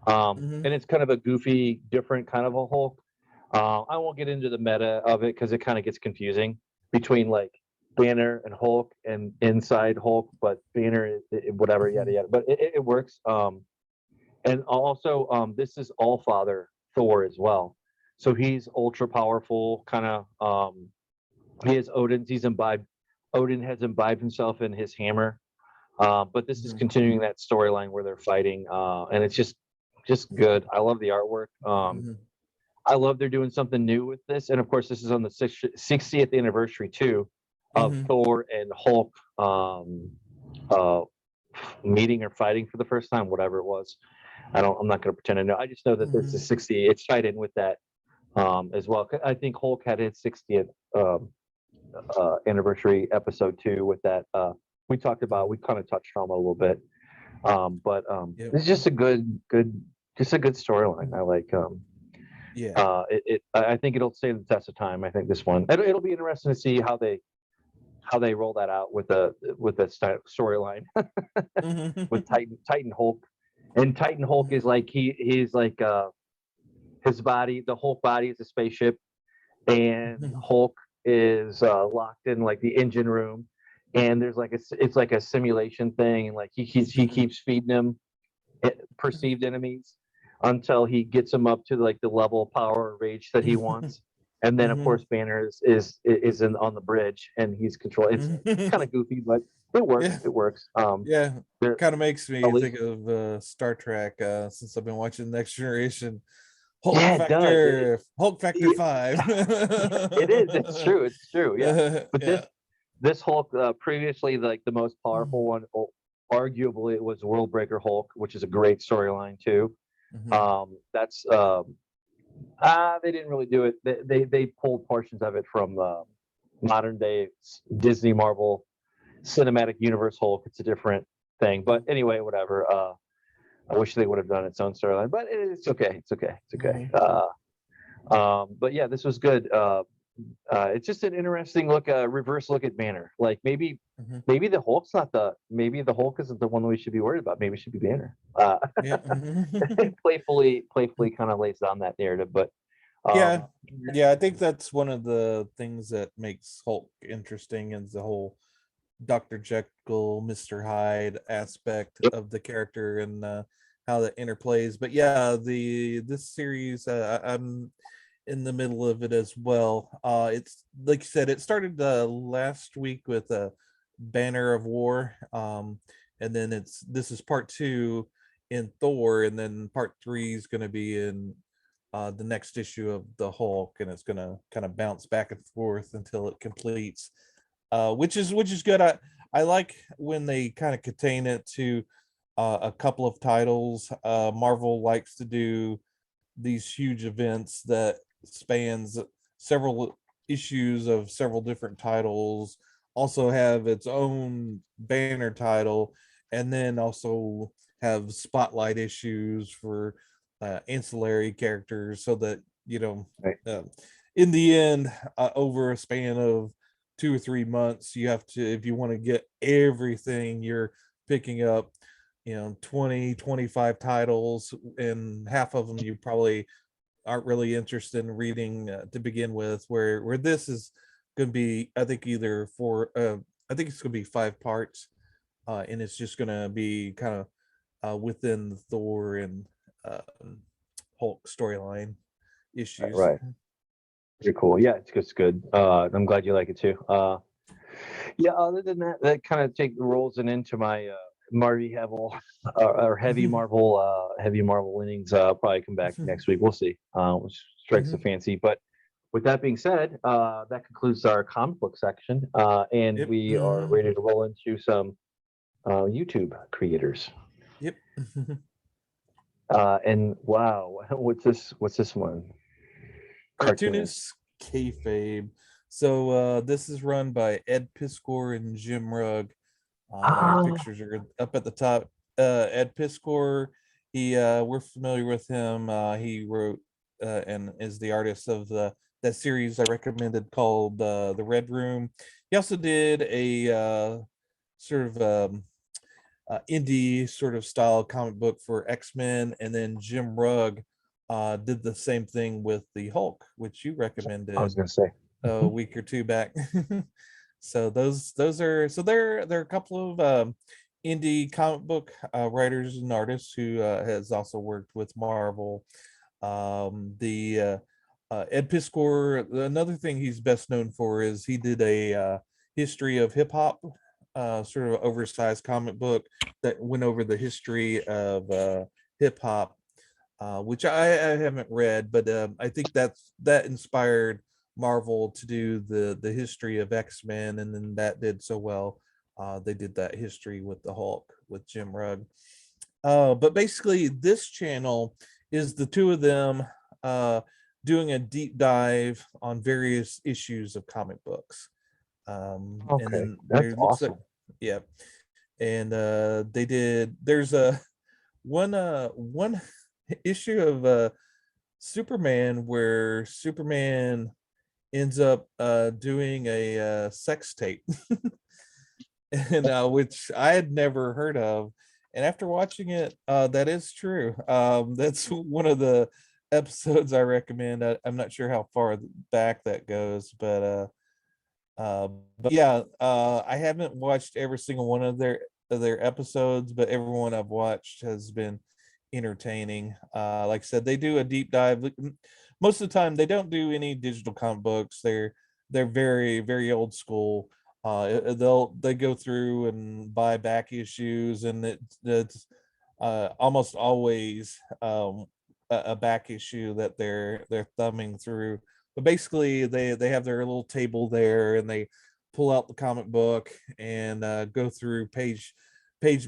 And it's kind of a goofy, different kind of a Hulk. I won't get into the meta of it because it kind of gets confusing between like Banner and Hulk and inside Hulk, but Banner, whatever, yada yada. But it works. And also, this is All Father Thor as well. So he's ultra powerful, kind of. He has Odin's. He's imbibed. Odin has imbibed himself in his hammer. But this is continuing that storyline where they're fighting, and it's just good. I love the artwork. I love they're doing something new with this, and of course, this is on the 60th anniversary too of Thor and Hulk meeting or fighting for the first time, whatever it was. I'm not going to pretend I know. I just know that this is 60. It's tied in with that as well. I think Hulk had his 60th anniversary episode too with that. We talked about. We kind of touched on it a little bit. But it's just a good storyline. I like. I think it'll stand the test of time. I think this one. It'll be interesting to see how they roll that out with the storyline with Titan Hulk. And Titan Hulk is like he's like his body. The Hulk body is a spaceship, and Hulk is locked in like the engine room. And there's like it's like a simulation thing, and like he keeps feeding him perceived enemies until he gets him up to like the level of power or rage that he wants. And then of course Banner is on the bridge and he's controlling. It's kind of goofy, but it works. Yeah. It works. Kind of makes me think of Star Trek since I've been watching Next Generation. Hulk Factor 5. It is. It's true. It's true. Yeah. But this Hulk, previously like the most powerful one, arguably it was World Breaker Hulk, which is a great storyline too. That's they didn't really do it. They pulled portions of it from modern day Disney Marvel Cinematic Universe Hulk. It's a different thing, but anyway, whatever. I wish they would have done its own storyline, but it's okay. It's okay. It's okay. But yeah, this was good. It's just an interesting look, reverse look at Banner. Like maybe the Hulk's not maybe the Hulk isn't the one that we should be worried about. Maybe it should be Banner. Playfully kind of lays down that narrative, but I think that's one of the things that makes Hulk interesting is the whole Dr. Jekyll, Mr. Hyde aspect of the character and how that interplays. But yeah, this series, I'm in the middle of it as well. It's like you said, it started last week with a Banner of War, and then this is part 2 in Thor, and then part 3 is going to be in the next issue of the Hulk, and it's going to kind of bounce back and forth until it completes, which is good. I like when they kind of contain it to a couple of titles. Marvel likes to do these huge events that spans several issues of several different titles, also have its own banner title, and then also have spotlight issues for ancillary characters, so that in the end, over a span of 2 or 3 months, you have to, if you want to get everything, you're picking up 20-25 titles, and half of them you probably aren't really interested in reading to begin with, where this is going to be, I think either I think it's going to be 5 parts, and it's just going to be kind of within the Thor and Hulk storyline issues. Right. Pretty cool. Yeah, it's good. I'm glad you like it too. Other than that kind of rolls into my Marvel or heavy Marvel leanings. I'll probably come back next week. We'll see. Which strikes a fancy, but with that being said, that concludes our comic book section, and Yep. we are ready to roll into some YouTube creators. Yep. And wow, what's this? What's this one? Cartoonist Kayfabe. So this is run by Ed Piskor and Jim Rugg. Their pictures are up at the top. Ed Piskor, we're familiar with him. He wrote and is the artist of that series I recommended called The Red Room. He also did a sort of indie sort of style comic book for X-Men, and then Jim Rugg did the same thing with the Hulk, which you recommended. I was going to say a week or two back. So those are so there are a couple of indie comic book writers and artists who has also worked with Marvel. The Ed Piskor, another thing he's best known for is he did a history of hip hop, sort of oversized comic book that went over the history of hip hop, which I haven't read, but I think that inspired Marvel to do the history of X-Men, and then that did so well. They did that history with the Hulk with Jim Rugg. But basically, this channel is the two of them doing a deep dive on various issues of comic books. And then that's awesome. Yeah, and they did. There's a one issue of Superman where Superman ends up doing a sex tape, and which I had never heard of. And after watching it, that is true. That's one of the episodes I recommend. I'm not sure how far back that goes, but yeah, I haven't watched every single one of their episodes, but everyone I've watched has been entertaining. Like I said, they do a deep dive. Most of the time, they don't do any digital comic books. They're very very old school. They go through and buy back issues, and it's almost always a back issue that they're thumbing through. But basically, they have their little table there, and they pull out the comic book and go through page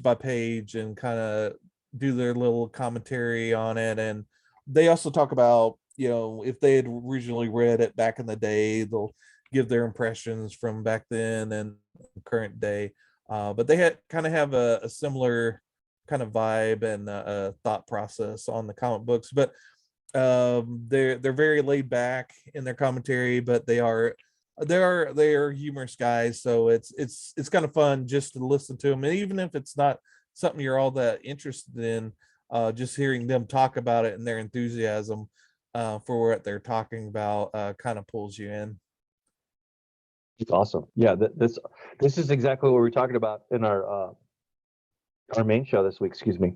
by page and kind of do their little commentary on it. And they also talk about, if they had originally read it back in the day, they'll give their impressions from back then and current day. But they have a similar kind of vibe and thought process on the comic books. But they're very laid back in their commentary, but they are humorous guys, so it's kind of fun just to listen to them. And even if it's not something you're all that interested in, just hearing them talk about it and their enthusiasm for what they're talking about kind of pulls you in. It's awesome. Yeah, this is exactly what we're talking about in our main show this week. Excuse me.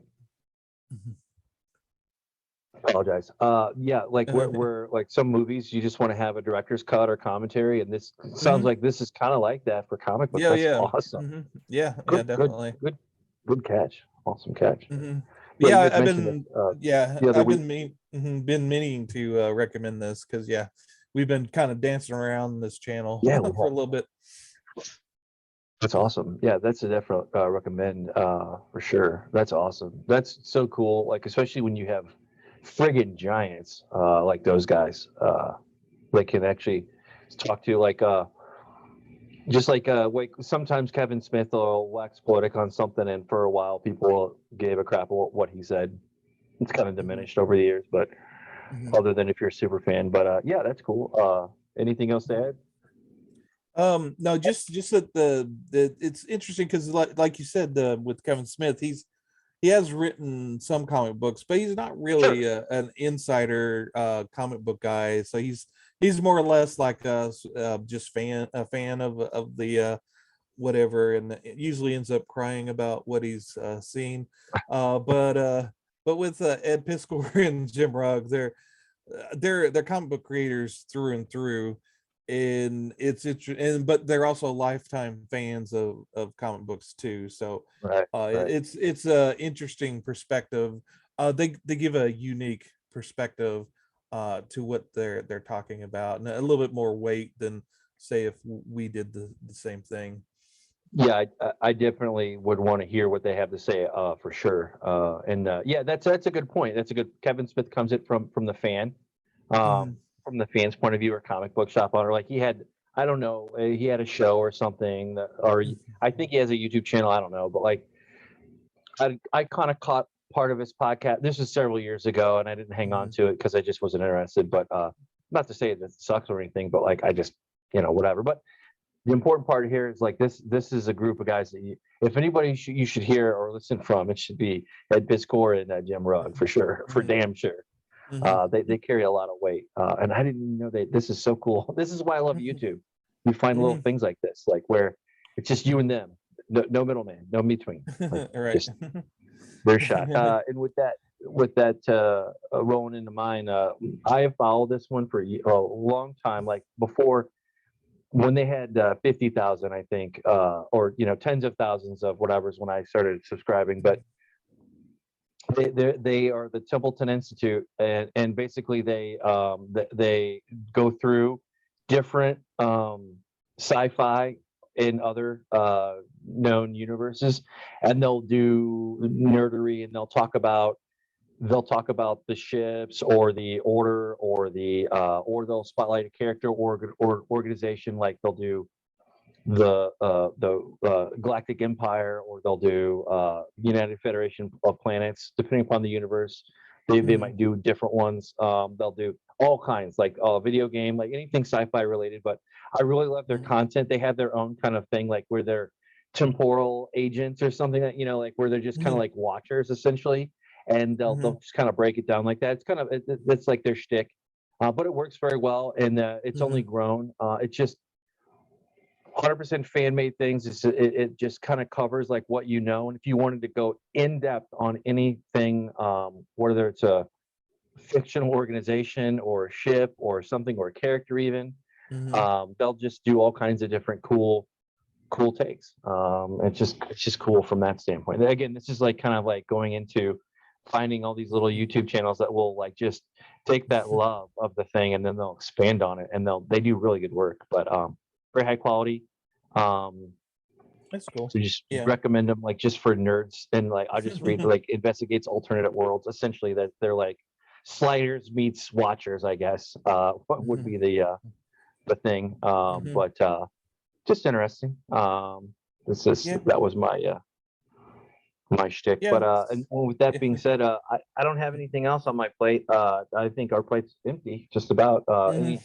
Apologize. Yeah, like we're like some movies you just want to have a director's cut or commentary, and this sounds like this is kind of like that for comic books. That's awesome. Yeah, good, definitely. Good catch. Awesome catch. Yeah, I've been been meaning to recommend this because we've been kind of dancing around this channel for a little bit. That's awesome. Yeah, that's a definite recommend for sure. That's awesome. That's so cool. Like, especially when you have friggin' giants like those guys, they can actually talk to, like just like sometimes Kevin Smith will wax poetic on something, and for a while people gave a crap about what he said. It's kind of diminished over the years, but other than if you're a super fan. But yeah, that's cool. Anything else to add? No, just that the it's interesting because like you said, with Kevin Smith, he has written some comic books, but he's not really an insider comic book guy. So he's more or less like just a fan of the whatever, and it usually ends up crying about what he's seen. But with Ed Piskor and Jim Rugg, they're comic book creators through and through. And but they're also lifetime fans of comic books too, so it's a interesting perspective. They give a unique perspective to what they're talking about, and a little bit more weight than say if we did the same thing. Yeah, I definitely would want to hear what they have to say, for sure. And yeah, that's a good point. That's a good. Kevin Smith comes it from the fan, Mhm. from the fan's point of view, or comic book shop owner. Like he had, I don't know, he had a show or something, or I think he has a YouTube channel. I don't know, but like I kind of caught part of his podcast. This was several years ago, and I didn't hang on Mhm. to it because I just wasn't interested. But not to say that it sucks or anything, but like I just, whatever. But the important part here is like this is a group of guys that if anybody you should hear or listen from, it should be Ed Biscore and Jim Rugg for sure, for Mhm. damn sure. Mhm. They carry a lot of weight, and I didn't even know this is so cool. This is why I love YouTube. You find little Mhm. things like this, like where it's just you and them, no middleman, no in between, like Right. just their shot. And with that rolling into mine, I have followed this one for a long time, like before when they had 50,000, I think, or tens of thousands of whatever's when I started subscribing. But they are the Templeton Institute, and basically they go through different sci-fi in other known universes, and they'll do nerdery, and they'll talk about the ships or the order or they'll spotlight a character or organization, like they'll do the Galactic Empire, or they'll do United Federation of Planets, depending upon the universe. They Mhm. might do different ones. They'll do all kinds, like video game, like anything sci-fi related. But I really love their Mhm. content. They have their own kind of thing, like where they're temporal agents or something, that like where they're just kind of Mhm. like watchers essentially, and they'll Mhm. just kind of break it down like that. It's kind of it's like their shtick, but it works very well, and it's only Mhm. grown. It's just 100% fan made things. It just kind of covers like what and if you wanted to go in depth on anything, whether it's a fictional organization or a ship or something or a character even, Mhm. they'll just do all kinds of different cool takes. It's just cool from that standpoint. And again, this is like kind of like going into finding all these little YouTube channels that will like just take that love of the thing and then they'll expand on it, and they do really good work. But very high quality. Um, That's cool. so just Yeah. recommend them, like just for nerds, and like I'll just read like investigates alternate worlds. Essentially, that they're like sliders meets watchers, I guess. What would be the thing? Mhm. But just interesting. Yeah. That was my shtick. Yeah. But and with that Yeah. being said, I don't have anything else on my plate. I think our plate's empty, just about. Mhm.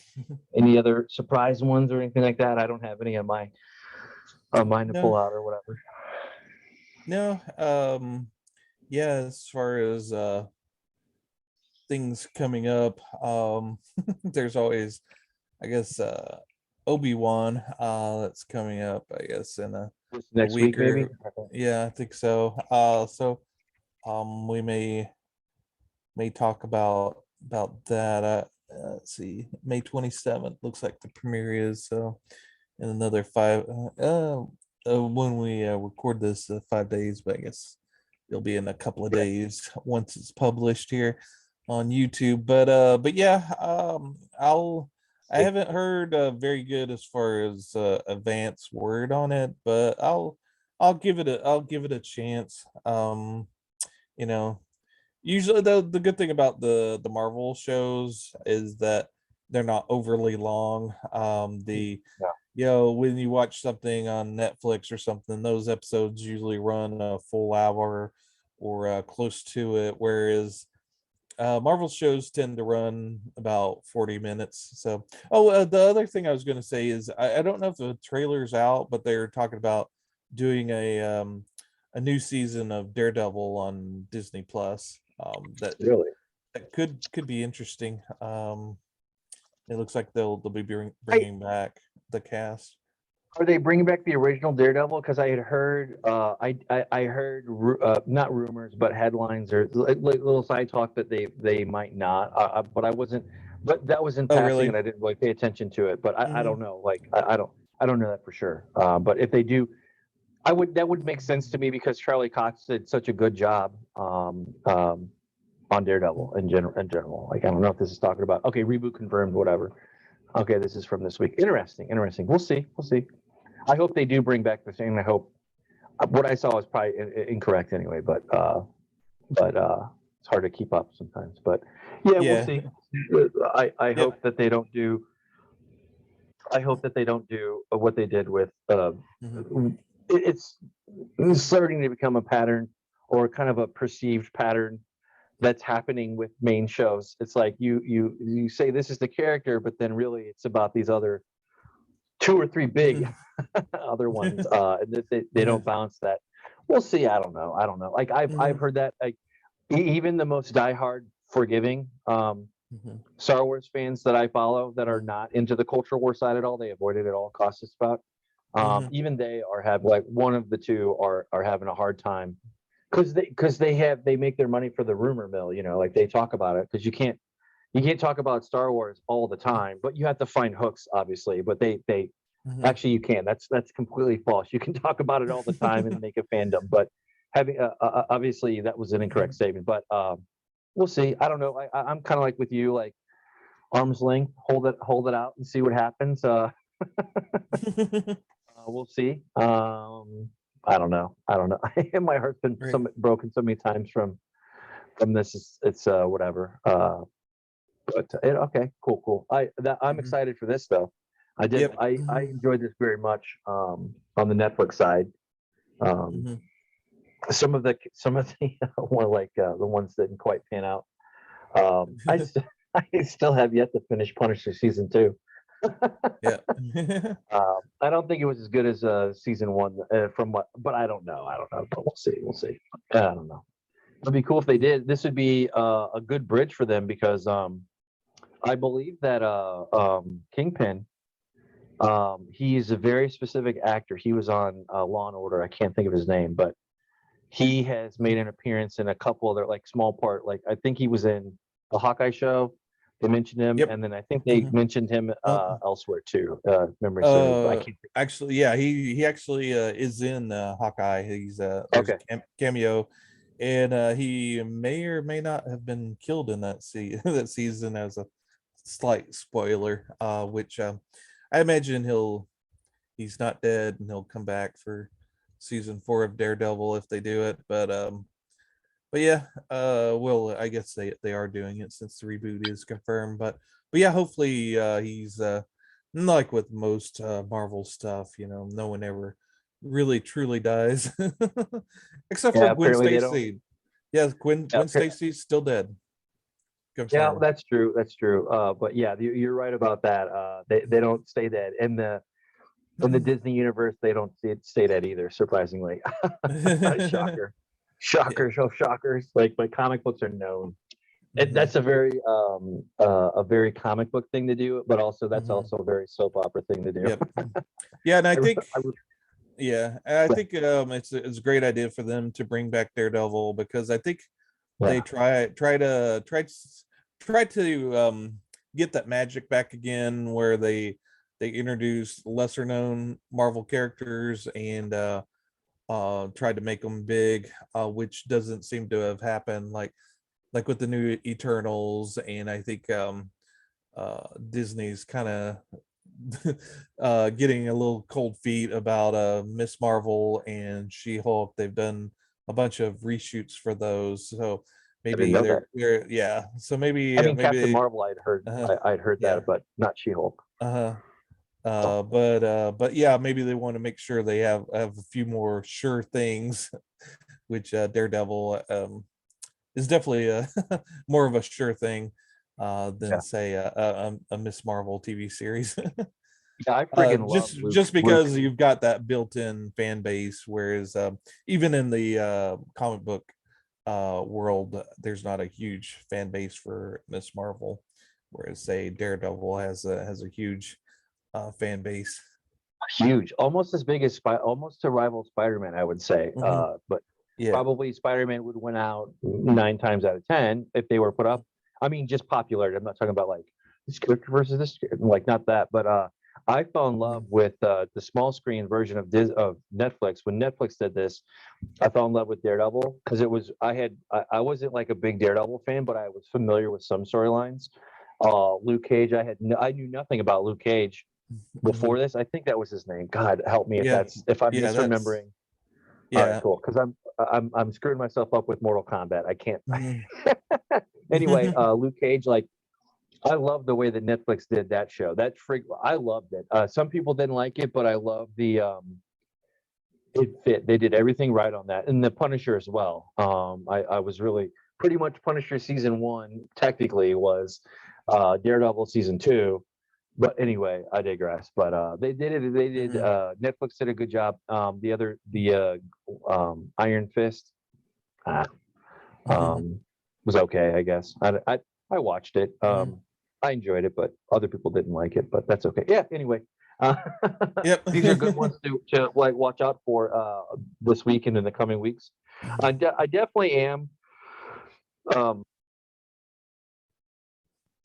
Any other surprise ones or anything like that? I don't have any on my mine to No. pull out or whatever. No. Yeah, as far as things coming up, there's always, I guess, Obi-Wan that's coming up, I guess, in Just a next week week, maybe. or yeah, I think so. So we may talk about that. Let's see, May 27th looks like the premiere is, so in another when we record this, 5 days, but I guess it'll be in a couple of Yeah. days once it's published here on YouTube. But yeah, I Sick. haven't heard very good as far as advance word on it, but I'll give it a chance. You know, usually the good thing about the Marvel shows is that they're not overly long. The Yeah. when you watch something on Netflix or something, those episodes usually run a full hour or close to it, whereas Marvel shows tend to run about 40 minutes. So, the other thing I was going to say is I don't know if the trailer's out, but they're talking about doing a new season of Daredevil on Disney Plus. Really. That could be interesting. It looks like they'll be I bringing back the cast. Are they bringing back the original Daredevil? Because I had heard, I heard, not rumors, but headlines or like little side talk that they might not. But I wasn't. But that was in Oh, passing, really? and I didn't really pay attention to it. But I Hmm. don't know. Like I don't know that for sure. But if they do, that would make sense to me because Charlie Cox did such a good job. on Daredevil in general. Like, I don't know if this is talking about, okay, reboot confirmed, whatever. Okay, this is from this week. Interesting. We'll see. I hope they do bring back the same. I hope what I saw was probably incorrect anyway, but it's hard to keep up sometimes. But yeah, we'll see. I hope that they don't do. I hope that they don't do what they did with. It's starting to become a pattern, or kind of a perceived pattern, that's happening with main shows. It's like you say this is the character, but then really it's about these other 2 or 3 big other ones, and they don't bounce that. We'll see. I don't know. Like I've heard that, like even the most diehard forgiving Star Wars fans that I follow that are not into the culture war side at all, they avoid it at all costs. It's about even they have, like, one of the two are having a hard time because they make their money for the rumor mill, like they talk about it, because you can't talk about Star Wars all the time, but you have to find hooks, obviously. But they actually, you can. That's completely false. You can talk about it all the time and make a fandom, but having obviously that was an incorrect statement. But we'll see. I don't know. I'm kind of like with you, like arm's length, hold it out and see what happens. We'll see. I don't know. My heart's been broken so many times from this. It's whatever. Okay, cool. I'm excited for this though. I enjoyed this very much on the Netflix side. Some of the more like the ones that didn't quite pan out. I still have yet to finish Punisher season 2. Yeah. I don't think it was as good as season 1 but I don't know. But we'll see. I don't know. It'd be cool if they did. This would be a good bridge for them, because I believe that Kingpin, he's a very specific actor. He was on Law and Order. I can't think of his name, but he has made an appearance in a couple other, like, small part. Like, I think he was in the Hawkeye show. They mentioned him, and then I think they mentioned him elsewhere too. Memory serves. I can't. Actually, yeah, he actually is in Hawkeye. He's there's a cameo, and he may or may not have been killed in that season, as a slight spoiler. Which I imagine he's not dead, and he'll come back for season 4 of Daredevil if they do it. But yeah, well, I guess they are doing it since the reboot is confirmed. But yeah, hopefully he's like with most Marvel stuff, no one ever really truly dies, except for Gwen Stacy. Yeah, Gwen Stacy's still dead. Confirmed. Yeah, that's true. But yeah, you're right about that. They don't stay dead in the Disney universe. They don't stay dead either, surprisingly. Shockers. Like, my comic books are known. That's a very comic book thing to do, but also that's also a very soap opera thing to do. Yep. Yeah, and I think it's a great idea for them to bring back Daredevil, because I think they try to get that magic back again, where they introduce lesser known Marvel characters and tried to make them big, which doesn't seem to have happened, like with the new Eternals. And I think Disney's kind of getting a little cold feet about Miss Marvel and She-Hulk. They've done a bunch of reshoots for those, so maybe they're so maybe Captain Marvel, I'd heard that, but not She-Hulk. But yeah, maybe they want to make sure they have a few more sure things, which Daredevil is definitely more of a sure thing than say a Miss Marvel TV series. Yeah, I freaking love just because you've got that built-in fan base, whereas even in the comic book world, there's not a huge fan base for Miss Marvel, whereas say Daredevil has a huge fan base. Huge, almost as big as almost to rival Spider-Man, I would say. But probably Spider-Man would win out 9 times out of 10 if they were put up. I mean, just popularity. I'm not talking about like this character versus this, like, not that, but I fell in love with the small screen version of Netflix. When Netflix did this, I fell in love with Daredevil because I wasn't like a big Daredevil fan, but I was familiar with some storylines. Luke Cage, I knew nothing about Luke Cage before this. I think that was his name. God help me if I'm misremembering. Yeah. All right, cool. Because I'm screwing myself up with Mortal Kombat. I can't. Anyway, Luke Cage, like, I love the way that Netflix did that show. I loved it. Some people didn't like it, but I love it fit. They did everything right on that, and the Punisher as well. I was really pretty much Punisher season 1 technically was Daredevil season 2. But anyway, I digress. But they did it. They did. Netflix did a good job. The Iron Fist was okay, I guess. I watched it. I enjoyed it, but other people didn't like it. But that's okay. Yeah. Anyway, these are good ones to like watch out for this week and in the coming weeks. I definitely am.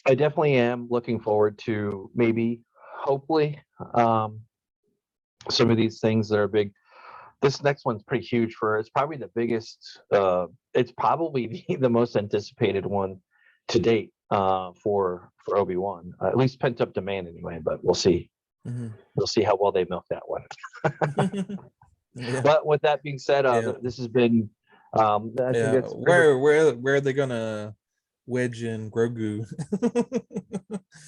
I definitely am looking forward to hopefully, some of these things that are big. This next one's pretty huge it's probably the biggest. It's probably the most anticipated one to date for Obi-Wan, at least pent up demand anyway. But we'll see. We'll see how well they milk that one. But with that being said, this has been. Where are they gonna wedge in Grogu?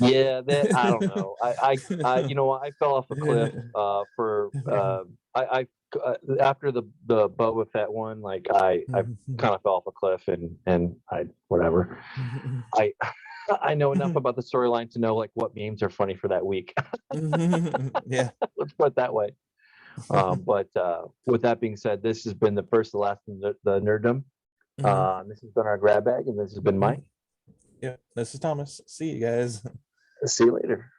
I don't know. I fell off a cliff after the Boba Fett one. Like I kind of fell off a cliff and I whatever. I know enough about the storyline to know like what memes are funny for that week. Yeah, let's put it that way. But with that being said, this has been the first, the last, the Nerdom. This has been our grab bag, and this has been Mike. Yeah, this is Thomas. See you guys. See you later.